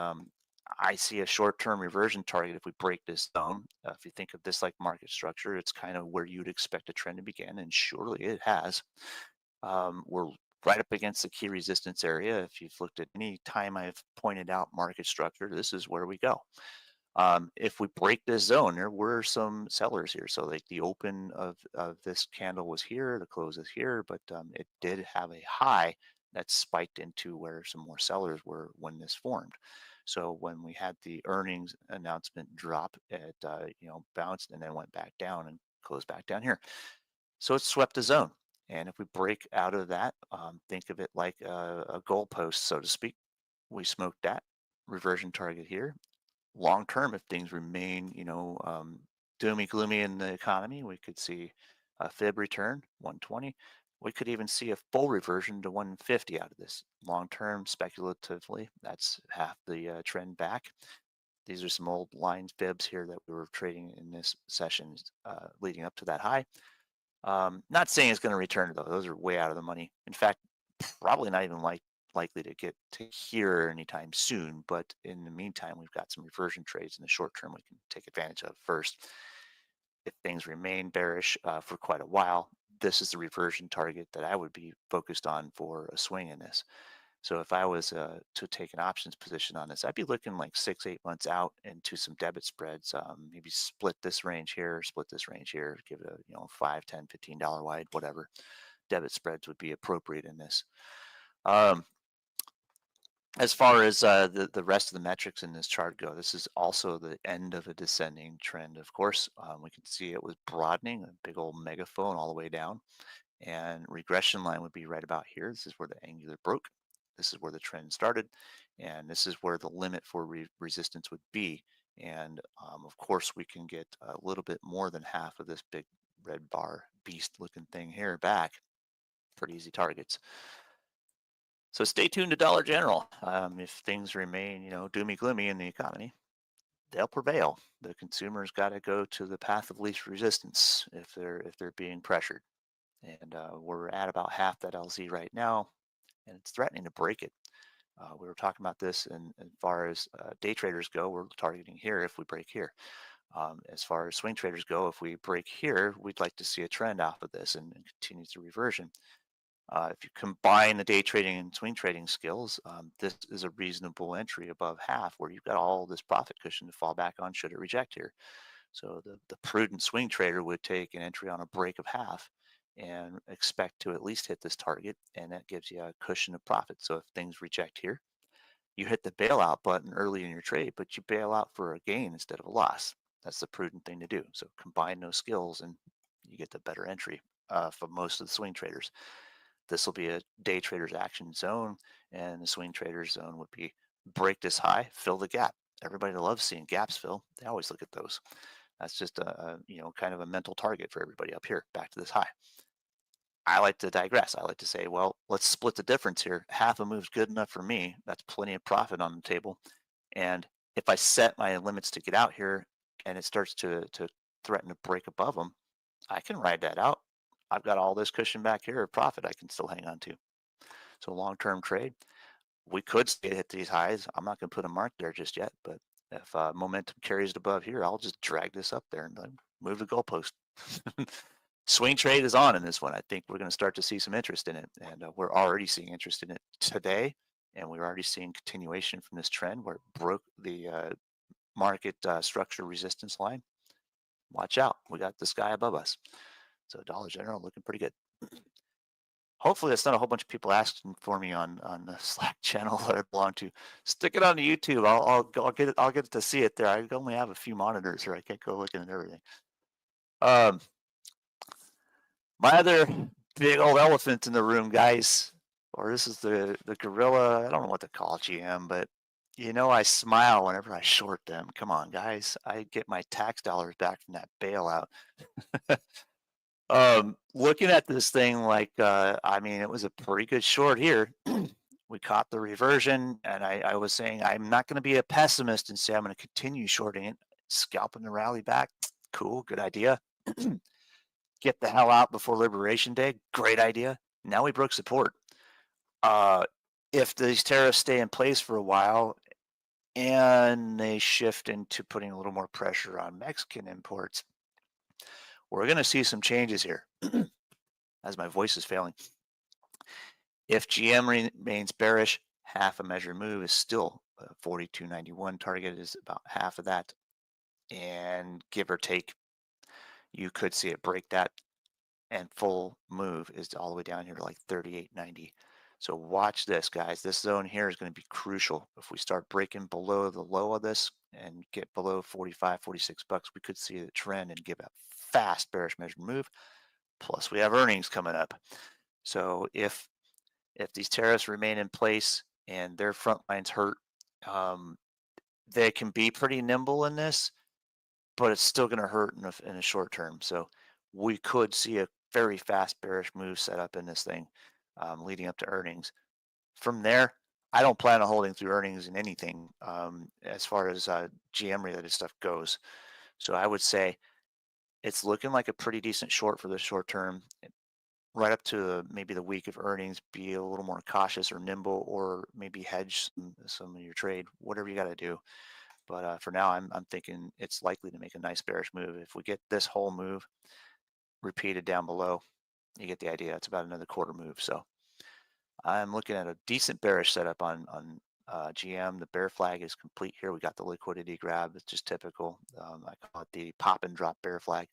I see a short-term reversion target if we break this down. If you think of this like market structure, it's kind of where you'd expect a trend to begin, and surely it has. We're right up against the key resistance area. If you've looked at any time I've pointed out market structure, this is where we go. If we break this zone, there were some sellers here. So like the open of this candle was here, the close is here, but it did have a high that spiked into where some more sellers were when this formed. So when we had the earnings announcement drop, it bounced and then went back down and closed back down here. So it swept the zone. And if we break out of that, think of it like a goalpost, so to speak. We smoked that reversion target here. Long term, if things remain, doomy gloomy in the economy, we could see a fib return 120. We could even see a full reversion to 150 out of this. Long term, speculatively, that's half the trend back. These are some old line fibs here that we were trading in this session leading up to that high. Not saying it's going to return though; those are way out of the money. In fact, probably not even likely to get to here anytime soon. But in the meantime, we've got some reversion trades in the short term we can take advantage of first. If things remain bearish for quite a while, this is the reversion target that I would be focused on for a swing in this. So if I was to take an options position on this, I'd be looking like 6, 8 months out into some debit spreads. Maybe split this range here, split this range here, give it a 5, 10, $15 wide, whatever. Debit spreads would be appropriate in this. Um, As far as the rest of the metrics in this chart go, this is also the end of a descending trend. Of course, we can see it was broadening, a big old megaphone all the way down, and regression line would be right about here. This is where the angular broke. This is where the trend started, and this is where the limit for resistance would be. And of course, we can get a little bit more than half of this big red bar beast looking thing here back. Pretty easy targets. So stay tuned to Dollar General. If things remain, doomy gloomy in the economy, they'll prevail. The consumer's got to go to the path of least resistance if they're being pressured. And we're at about half that LZ right now, and it's threatening to break it. We were talking about this, and as far as day traders go, we're targeting here if we break here. As far as swing traders go, if we break here, we'd like to see a trend off of this and continue the reversion. If you combine the day trading and swing trading skills, this is a reasonable entry above half where you've got all this profit cushion to fall back on should it reject here. So the prudent swing trader would take an entry on a break of half and expect to at least hit this target, and that gives you a cushion of profit. So if things reject here, you hit the bailout button early in your trade, but you bail out for a gain instead of a loss. That's the prudent thing to do. So combine those skills and you get the better entry for most of the swing traders. This will be a day trader's action zone, and the swing trader's zone would be break this high, fill the gap. Everybody loves seeing gaps fill. They always look at those. That's just kind of a mental target for everybody up here, back to this high. I like to digress. I like to say, well, let's split the difference here. Half a move's good enough for me. That's plenty of profit on the table. And if I set my limits to get out here and it starts to threaten to break above them, I can ride that out. I've got all this cushion back here of profit I can still hang on to. So long-term trade, we could stay hit these highs. I'm not going to put a mark there just yet, but if momentum carries it above here, I'll just drag this up there and move the goalpost. Swing trade is on in this one. I think we're going to start to see some interest in it, and we're already seeing interest in it today, and we're already seeing continuation from this trend where it broke the market structure resistance line. Watch out. We got the sky above us. So Dollar General looking pretty good. Hopefully that's not a whole bunch of people asking for me on the Slack channel that I belong to. Stick it on the YouTube. I'll get it to see it there. I only have a few monitors here. I can't go looking at everything. My other big old elephant in the room, guys, or this is the gorilla. I don't know what to call GM, but I smile whenever I short them. Come on, guys. I get my tax dollars back from that bailout. Looking at this thing like, it was a pretty good short here. We caught the reversion, and I was saying I'm not going to be a pessimist and say I'm going to continue shorting it, scalping the rally back. Cool, good idea. Get the hell out before Liberation Day. Great idea. Now we broke support. If these tariffs stay in place for a while and they shift into putting a little more pressure on Mexican imports, we're going to see some changes here. As my voice is failing. If GM remains bearish, half a measure move is still 42.91. Target is about half of that. And give or take, you could see it break that. And full move is all the way down here to like 38.90. So watch this, guys. This zone here is going to be crucial. If we start breaking below the low of this and get below 45, 46 bucks, we could see the trend and give a fast bearish measured move. Plus, we have earnings coming up. So if these tariffs remain in place and their front lines hurt, they can be pretty nimble in this, but it's still going to hurt in a short term. So we could see a very fast bearish move set up in this thing leading up to earnings. From there, I don't plan on holding through earnings in anything as far as GM related stuff goes. So I would say it's looking like a pretty decent short for the short term. Right up to maybe the week of earnings, be a little more cautious or nimble, or maybe hedge some of your trade, whatever you got to do. But for now, I'm thinking it's likely to make a nice bearish move. If we get this whole move repeated down below, you get the idea. It's about another quarter move. So I'm looking at a decent bearish setup on GM. The bear flag is complete here. We got the liquidity grab. It's just typical. I call it the pop and drop bear flag.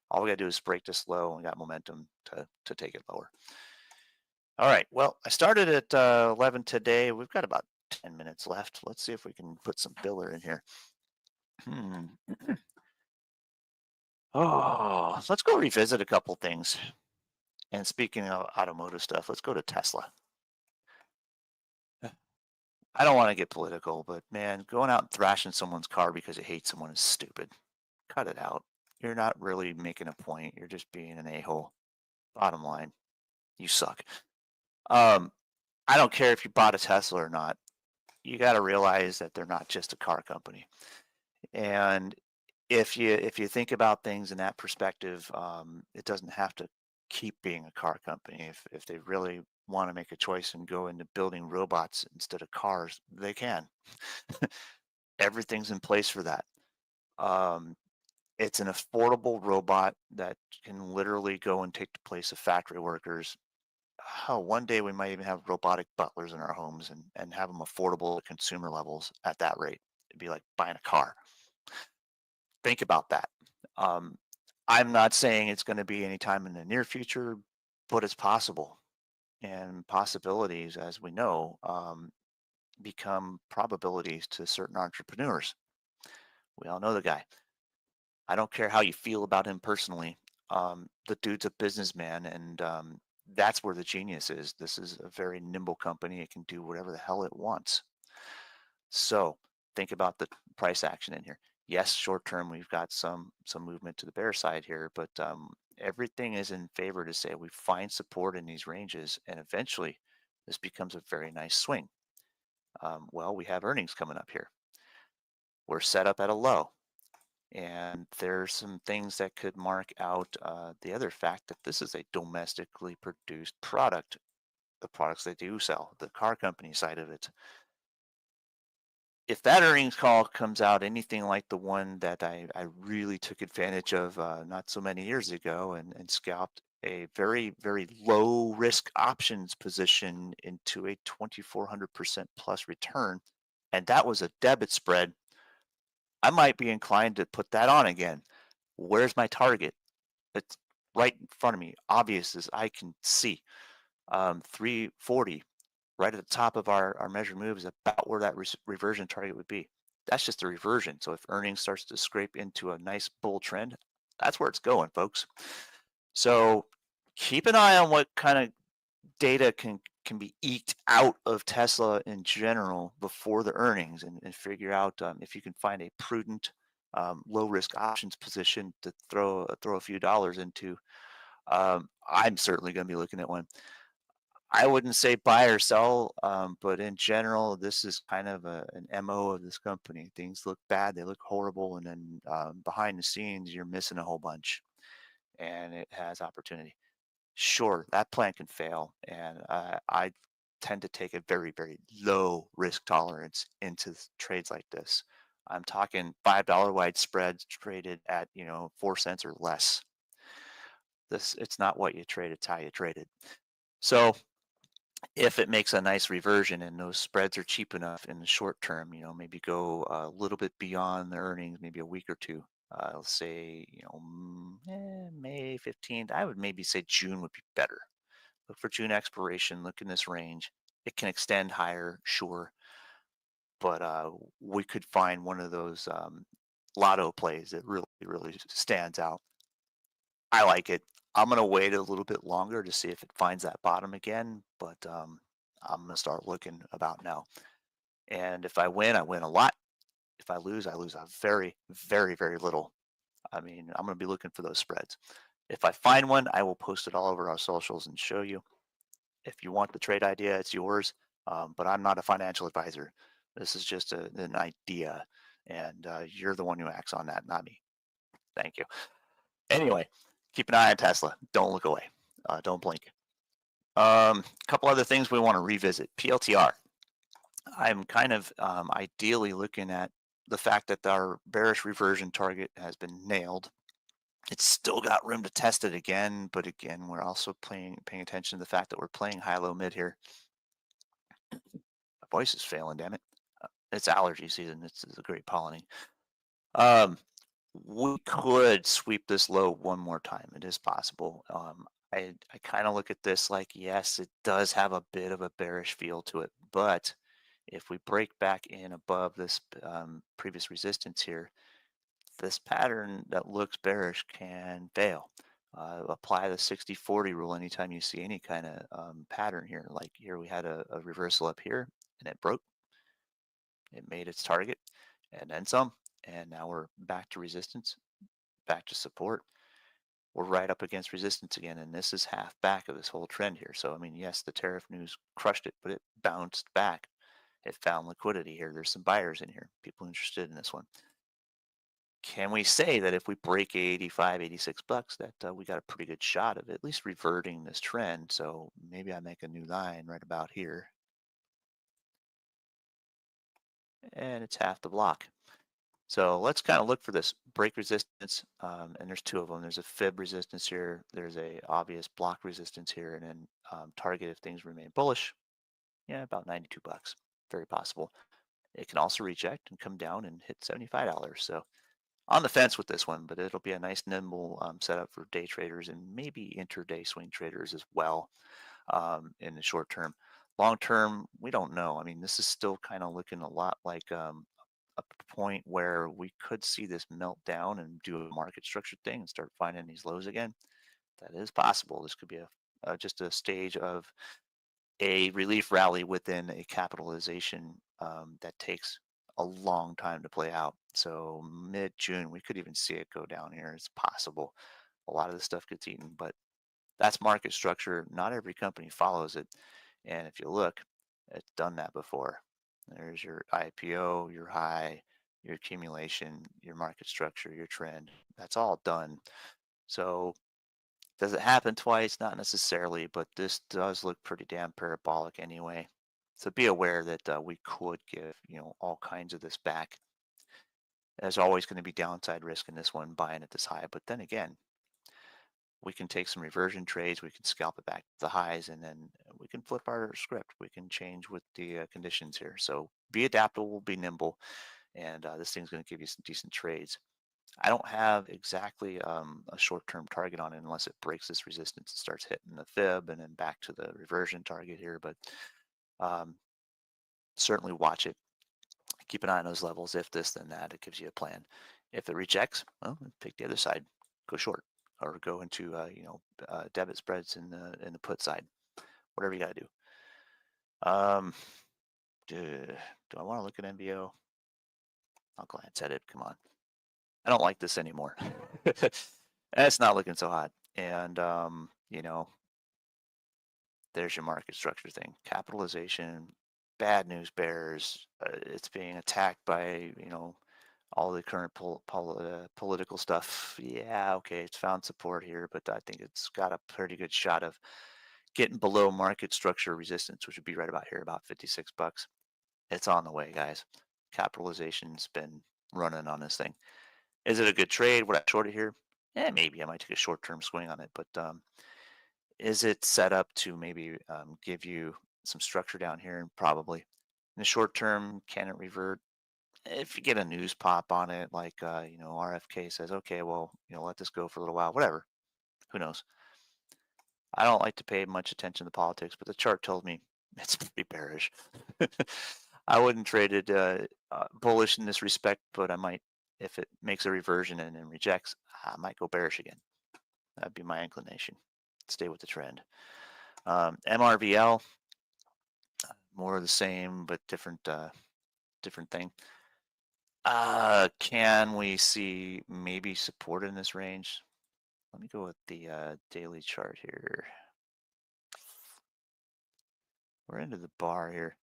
All we got to do is break this low and got momentum to take it lower. All right. Well, I started at 11 today. We've got about 10 minutes left. Let's see if we can put some filler in here. Hmm. Oh, let's go revisit a couple things. And speaking of automotive stuff, let's go to Tesla. I don't want to get political, but man, going out and thrashing someone's car because you hate someone is stupid. Cut it out. You're not really making a point. You're just being an a-hole. Bottom line, you suck. Um, I don't care if you bought a Tesla or not. You got to realize that they're not just a car company. And if you think about things in that perspective, it doesn't have to keep being a car company. If they really want to make a choice and go into building robots instead of cars, they can. Everything's in place for that. Um, it's an affordable robot that can literally go and take the place of factory workers. Oh, one day we might even have robotic butlers in our homes and have them affordable at consumer levels at that rate. It'd be like buying a car. Think about that. Um, I'm not saying it's going to be anytime in the near future, but it's possible. And possibilities, as we know, become probabilities to certain entrepreneurs. We all know the guy. I don't care how you feel about him personally. The dude's a businessman, and that's where the genius is. This is a very nimble company. It can do whatever the hell it wants. So think about the price action in here. Yes, short term, we've got some movement to the bear side here, but everything is in favor to say we find support in these ranges, and eventually this becomes a very nice swing. Well, we have earnings coming up here. We're set up at a low. And there's some things that could mark out the other fact that this is a domestically produced product, the products they do sell, the car company side of it. If that earnings call comes out anything like the one that I really took advantage of not so many years ago and scalped a very, very low risk options position into a 2,400% plus return, and that was a debit spread, I might be inclined to put that on again. Where's my target? It's right in front of me, obvious as I can see. 340, right at the top of our measured move is about where that reversion target would be. That's just a reversion. So if earnings starts to scrape into a nice bull trend, that's where it's going, folks. So keep an eye on what kind of data can be eked out of Tesla in general before the earnings, and figure out if you can find a prudent low risk options position to throw a few dollars into. I'm certainly going to be looking at one. I wouldn't say buy or sell, but in general, this is kind of an MO of this company. Things look bad, they look horrible, and then behind the scenes, you're missing a whole bunch, and it has opportunity. Sure, that plan can fail, and I tend to take a very, very low risk tolerance into trades like this. I'm talking $5 wide spreads traded at 4 cents or less. It's not what you trade; it's how you trade it. So if it makes a nice reversion and those spreads are cheap enough in the short term, maybe go a little bit beyond the earnings, maybe a week or two. Let's say, May 15th. I would maybe say June would be better. Look for June expiration. Look in this range. It can extend higher, sure, but we could find one of those lotto plays that really, really stands out. I like it. I'm gonna wait a little bit longer to see if it finds that bottom again, but I'm gonna start looking about now. And if I win a lot. If I lose a very, very, very little. I mean, I'm gonna be looking for those spreads. If I find one, I will post it all over our socials and show you. If you want the trade idea, it's yours. But I'm not a financial advisor. This is just an idea, and you're the one who acts on that, not me. Thank you. Anyway, keep an eye on Tesla. Don't look away. Don't blink. A couple other things we want to revisit. PLTR. I'm kind of ideally looking at the fact that our bearish reversion target has been nailed. It's still got room to test it again, but again, we're also paying attention to the fact that we're playing high, low, mid here. My voice is failing, damn it. It's allergy season. It's a great pollinating. We could sweep this low one more time. It is possible. I kind of look at this like, yes, it does have a bit of a bearish feel to it, but If we break back in above this previous resistance here, this pattern that looks bearish can fail. Apply the 60-40 rule anytime you see any kind of pattern here. Like here, we had a reversal up here and it broke, it made its target and then some. And now we're back to resistance, back to support. We're right up against resistance again. And this is half back of this whole trend here. So, I mean, yes, the tariff news crushed it, but it bounced back. It found liquidity here. There's some buyers in here, people interested in this one. Can we say that if we break 85, 86 bucks, that we got a pretty good shot of at least reverting this trend? So maybe I make a new line right about here, and it's half the block. So let's kind of look for this break resistance, and there's two of them. There's a fib resistance here. There's a obvious block resistance here, and then target if things remain bullish. Yeah, about 92 bucks. Very possible. It can also reject and come down and hit $75. So on the fence with this one, but it'll be a nice nimble setup for day traders and maybe intraday swing traders as well in the short term. Long term, we don't know. I mean, this is still kind of looking a lot like a point where we could see this melt down and do a market structure thing and start finding these lows again. That is possible. This could be just a stage of a relief rally within a capitalization that takes a long time to play out. So mid-June, we could even see it go down here. It's possible. A lot of this stuff gets eaten, but that's market structure. Not every company follows it. And if you look, it's done that before. There's your IPO, your high, your accumulation, your market structure, your trend. That's all done. So does it happen twice? Not necessarily, but this does look pretty damn parabolic anyway. So be aware that we could give, all kinds of this back. There's always going to be downside risk in this one buying at this high. But then again, we can take some reversion trades. We can scalp it back to the highs, and then we can flip our script. We can change with the conditions here. So be adaptable, be nimble, and this thing's going to give you some decent trades. I don't have exactly a short-term target on it unless it breaks this resistance and starts hitting the fib and then back to the reversion target here. But um, certainly watch it. Keep an eye on those levels. If this, then that. It gives you a plan. If it rejects, well, take the other side. Go short or go into debit spreads in the put side. Whatever you got to do. Um, do I want to look at NVO? I'll glance at it. Come on. I don't like this anymore. It's not looking so hot. And, there's your market structure thing. Capitalization, bad news bears. It's being attacked by, all the current political stuff. Yeah, okay, it's found support here, but I think it's got a pretty good shot of getting below market structure resistance, which would be right about here, about 56 bucks. It's on the way, guys. Capitalization's been running on this thing. Is it a good trade? Would I short it here? Yeah, maybe I might take a short-term swing on it, but is it set up to maybe give you some structure down here? Probably. In the short term, can it revert? If you get a news pop on it, like RFK says, okay, well, let this go for a little while, whatever. Who knows? I don't like to pay much attention to politics, but the chart told me it's pretty bearish. I wouldn't trade it bullish in this respect, but I might, if it makes a reversion and then rejects, I might go bearish again. That'd be my inclination. Stay with the trend. MRVL, more of the same, but different thing. Can we see maybe support in this range? Let me go with the daily chart here. We're into the bar here.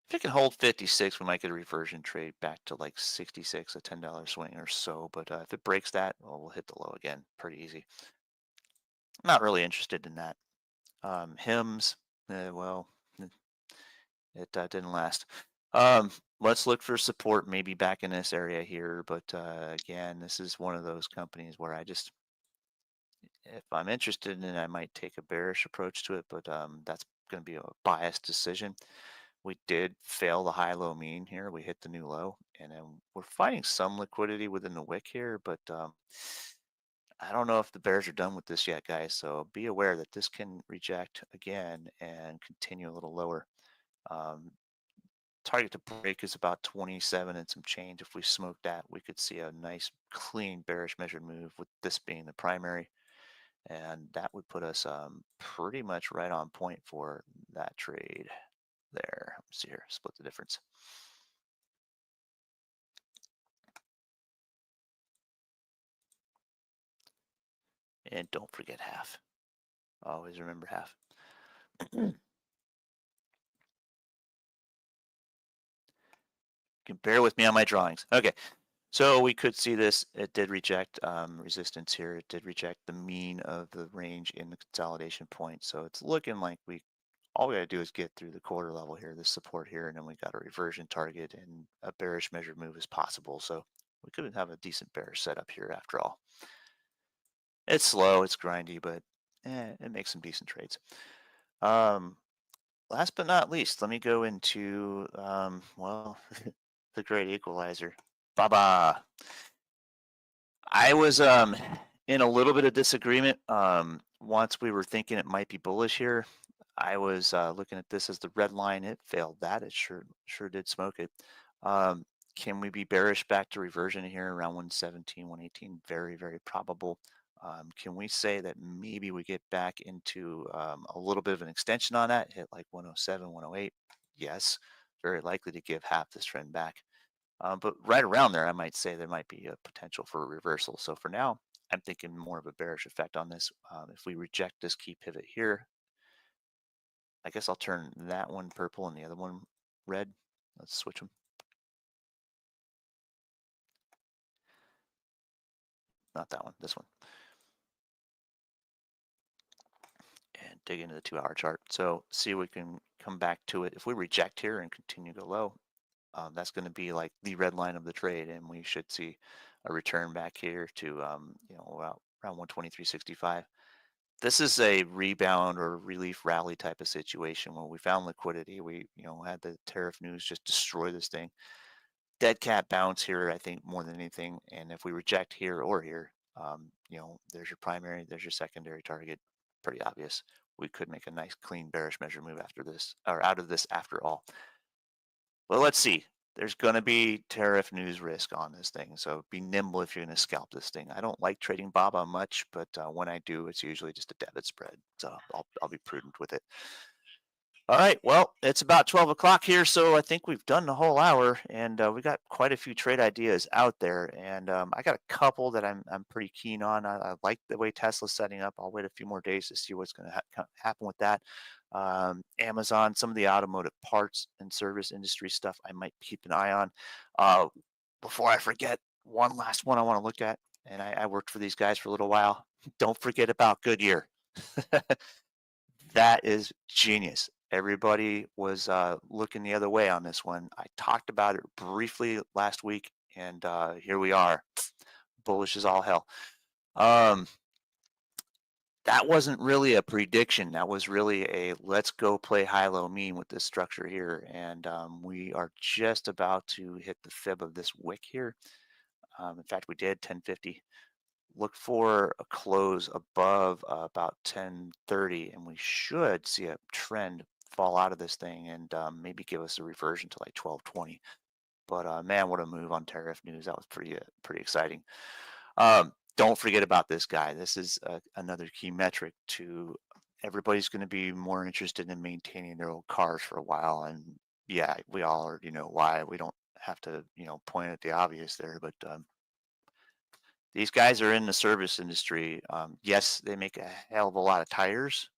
If it can hold 56, we might get a reversion trade back to like 66, a $10 swing or so. But if it breaks that, well, we'll hit the low again. Pretty easy. I'm not really interested in that. Hymns, well, it didn't last. Let's look for support maybe back in this area here. But again, this is one of those companies where if I'm interested in it, I might take a bearish approach to it. But that's going to be a biased decision. We did fail the high-low mean here. We hit the new low, and then we're finding some liquidity within the wick here, but I don't know if the bears are done with this yet, guys. So be aware that this can reject again and continue a little lower. Um, target to break is about 27 and some change. If we smoke that, we could see a nice clean bearish measured move with this being the primary. And that would put us pretty much right on point for that trade there. Let's see here, split the difference. And don't forget half. Always remember half. Can bear with me on my drawings. Okay, so we could see this. It did reject resistance here. It did reject the mean of the range in the consolidation point. So it's looking like all we got to do is get through the quarter level here, this support here, and then we got a reversion target and a bearish measured move is possible. So we could have a decent bearish setup here after all. It's slow, it's grindy, but it makes some decent trades. Last but not least, let me go into, well, the great equalizer. Baba. I was in a little bit of disagreement. Once we were thinking it might be bullish here, I was looking at this as the red line. It failed that. It sure did smoke it. Um, can we be bearish back to reversion here around 117, 118? Very, very probable. Can we say that maybe we get back into a little bit of an extension on that, hit like 107, 108? Yes, very likely to give half this trend back. But right around there, I might say there might be a potential for a reversal. So for now, I'm thinking more of a bearish effect on this. If we reject this key pivot here, I guess I'll turn that one purple and the other one red. Let's switch them. Not that one, this one. And dig into the 2-hour chart. So see if we can come back to it. If we reject here and continue to go low, that's going to be like the red line of the trade, and we should see a return back here to around 123.65. This is a rebound or relief rally type of situation where we found liquidity. We had the tariff news just destroy this thing. Dead cat bounce here, I think, more than anything. And if we reject here or here, there's your primary, there's your secondary target. Pretty obvious. We could make a nice clean bearish measure move after this, or out of this after all. Well, let's see. There's going to be tariff news risk on this thing, so be nimble if you're going to scalp this thing. I don't like trading BABA much, but when I do, it's usually just a debit spread, so I'll be prudent with it. All right, well, it's about 12 o'clock here, so I think we've done the whole hour, and we got quite a few trade ideas out there, and I got a couple that I'm pretty keen on. I like the way Tesla's setting up. I'll wait a few more days to see what's going to happen with that. Amazon, some of the automotive parts and service industry stuff I might keep an eye on. Before I forget, one last one I want to look at, and I worked for these guys for a little while. Don't forget about Goodyear. That is genius. Everybody was looking the other way on this one. I talked about it briefly last week, and here we are. Bullish as all hell. That wasn't really a prediction. That was really a let's go play high-low mean with this structure here. And we are just about to hit the fib of this wick here. In fact, we did 1050. Look for a close above about 1030, and we should see a trend fall out of this thing and maybe give us a reversion to like 1220. But man, what a move on tariff news. That was pretty exciting. Don't forget about this guy. This is another key metric to everybody's going to be more interested in maintaining their old cars for a while. And yeah, we all already know why. We don't have to, point at the obvious there, but these guys are in the service industry. Yes, they make a hell of a lot of tires,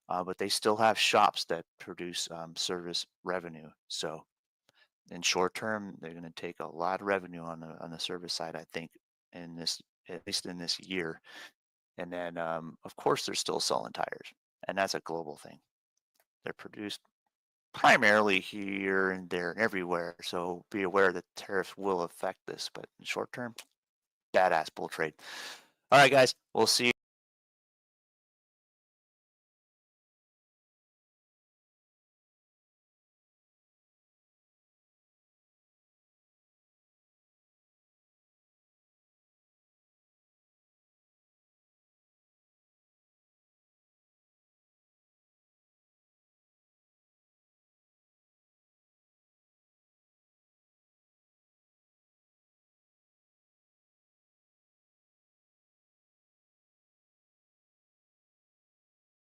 but they still have shops that produce service revenue. So in short term, they're going to take a lot of revenue on the service side, I think, in this, at least in this year. And then, of course, they're still selling tires, and that's a global thing. They're produced primarily here and there and everywhere. So be aware that tariffs will affect this, but in short term, badass bull trade. All right, guys, we'll see you.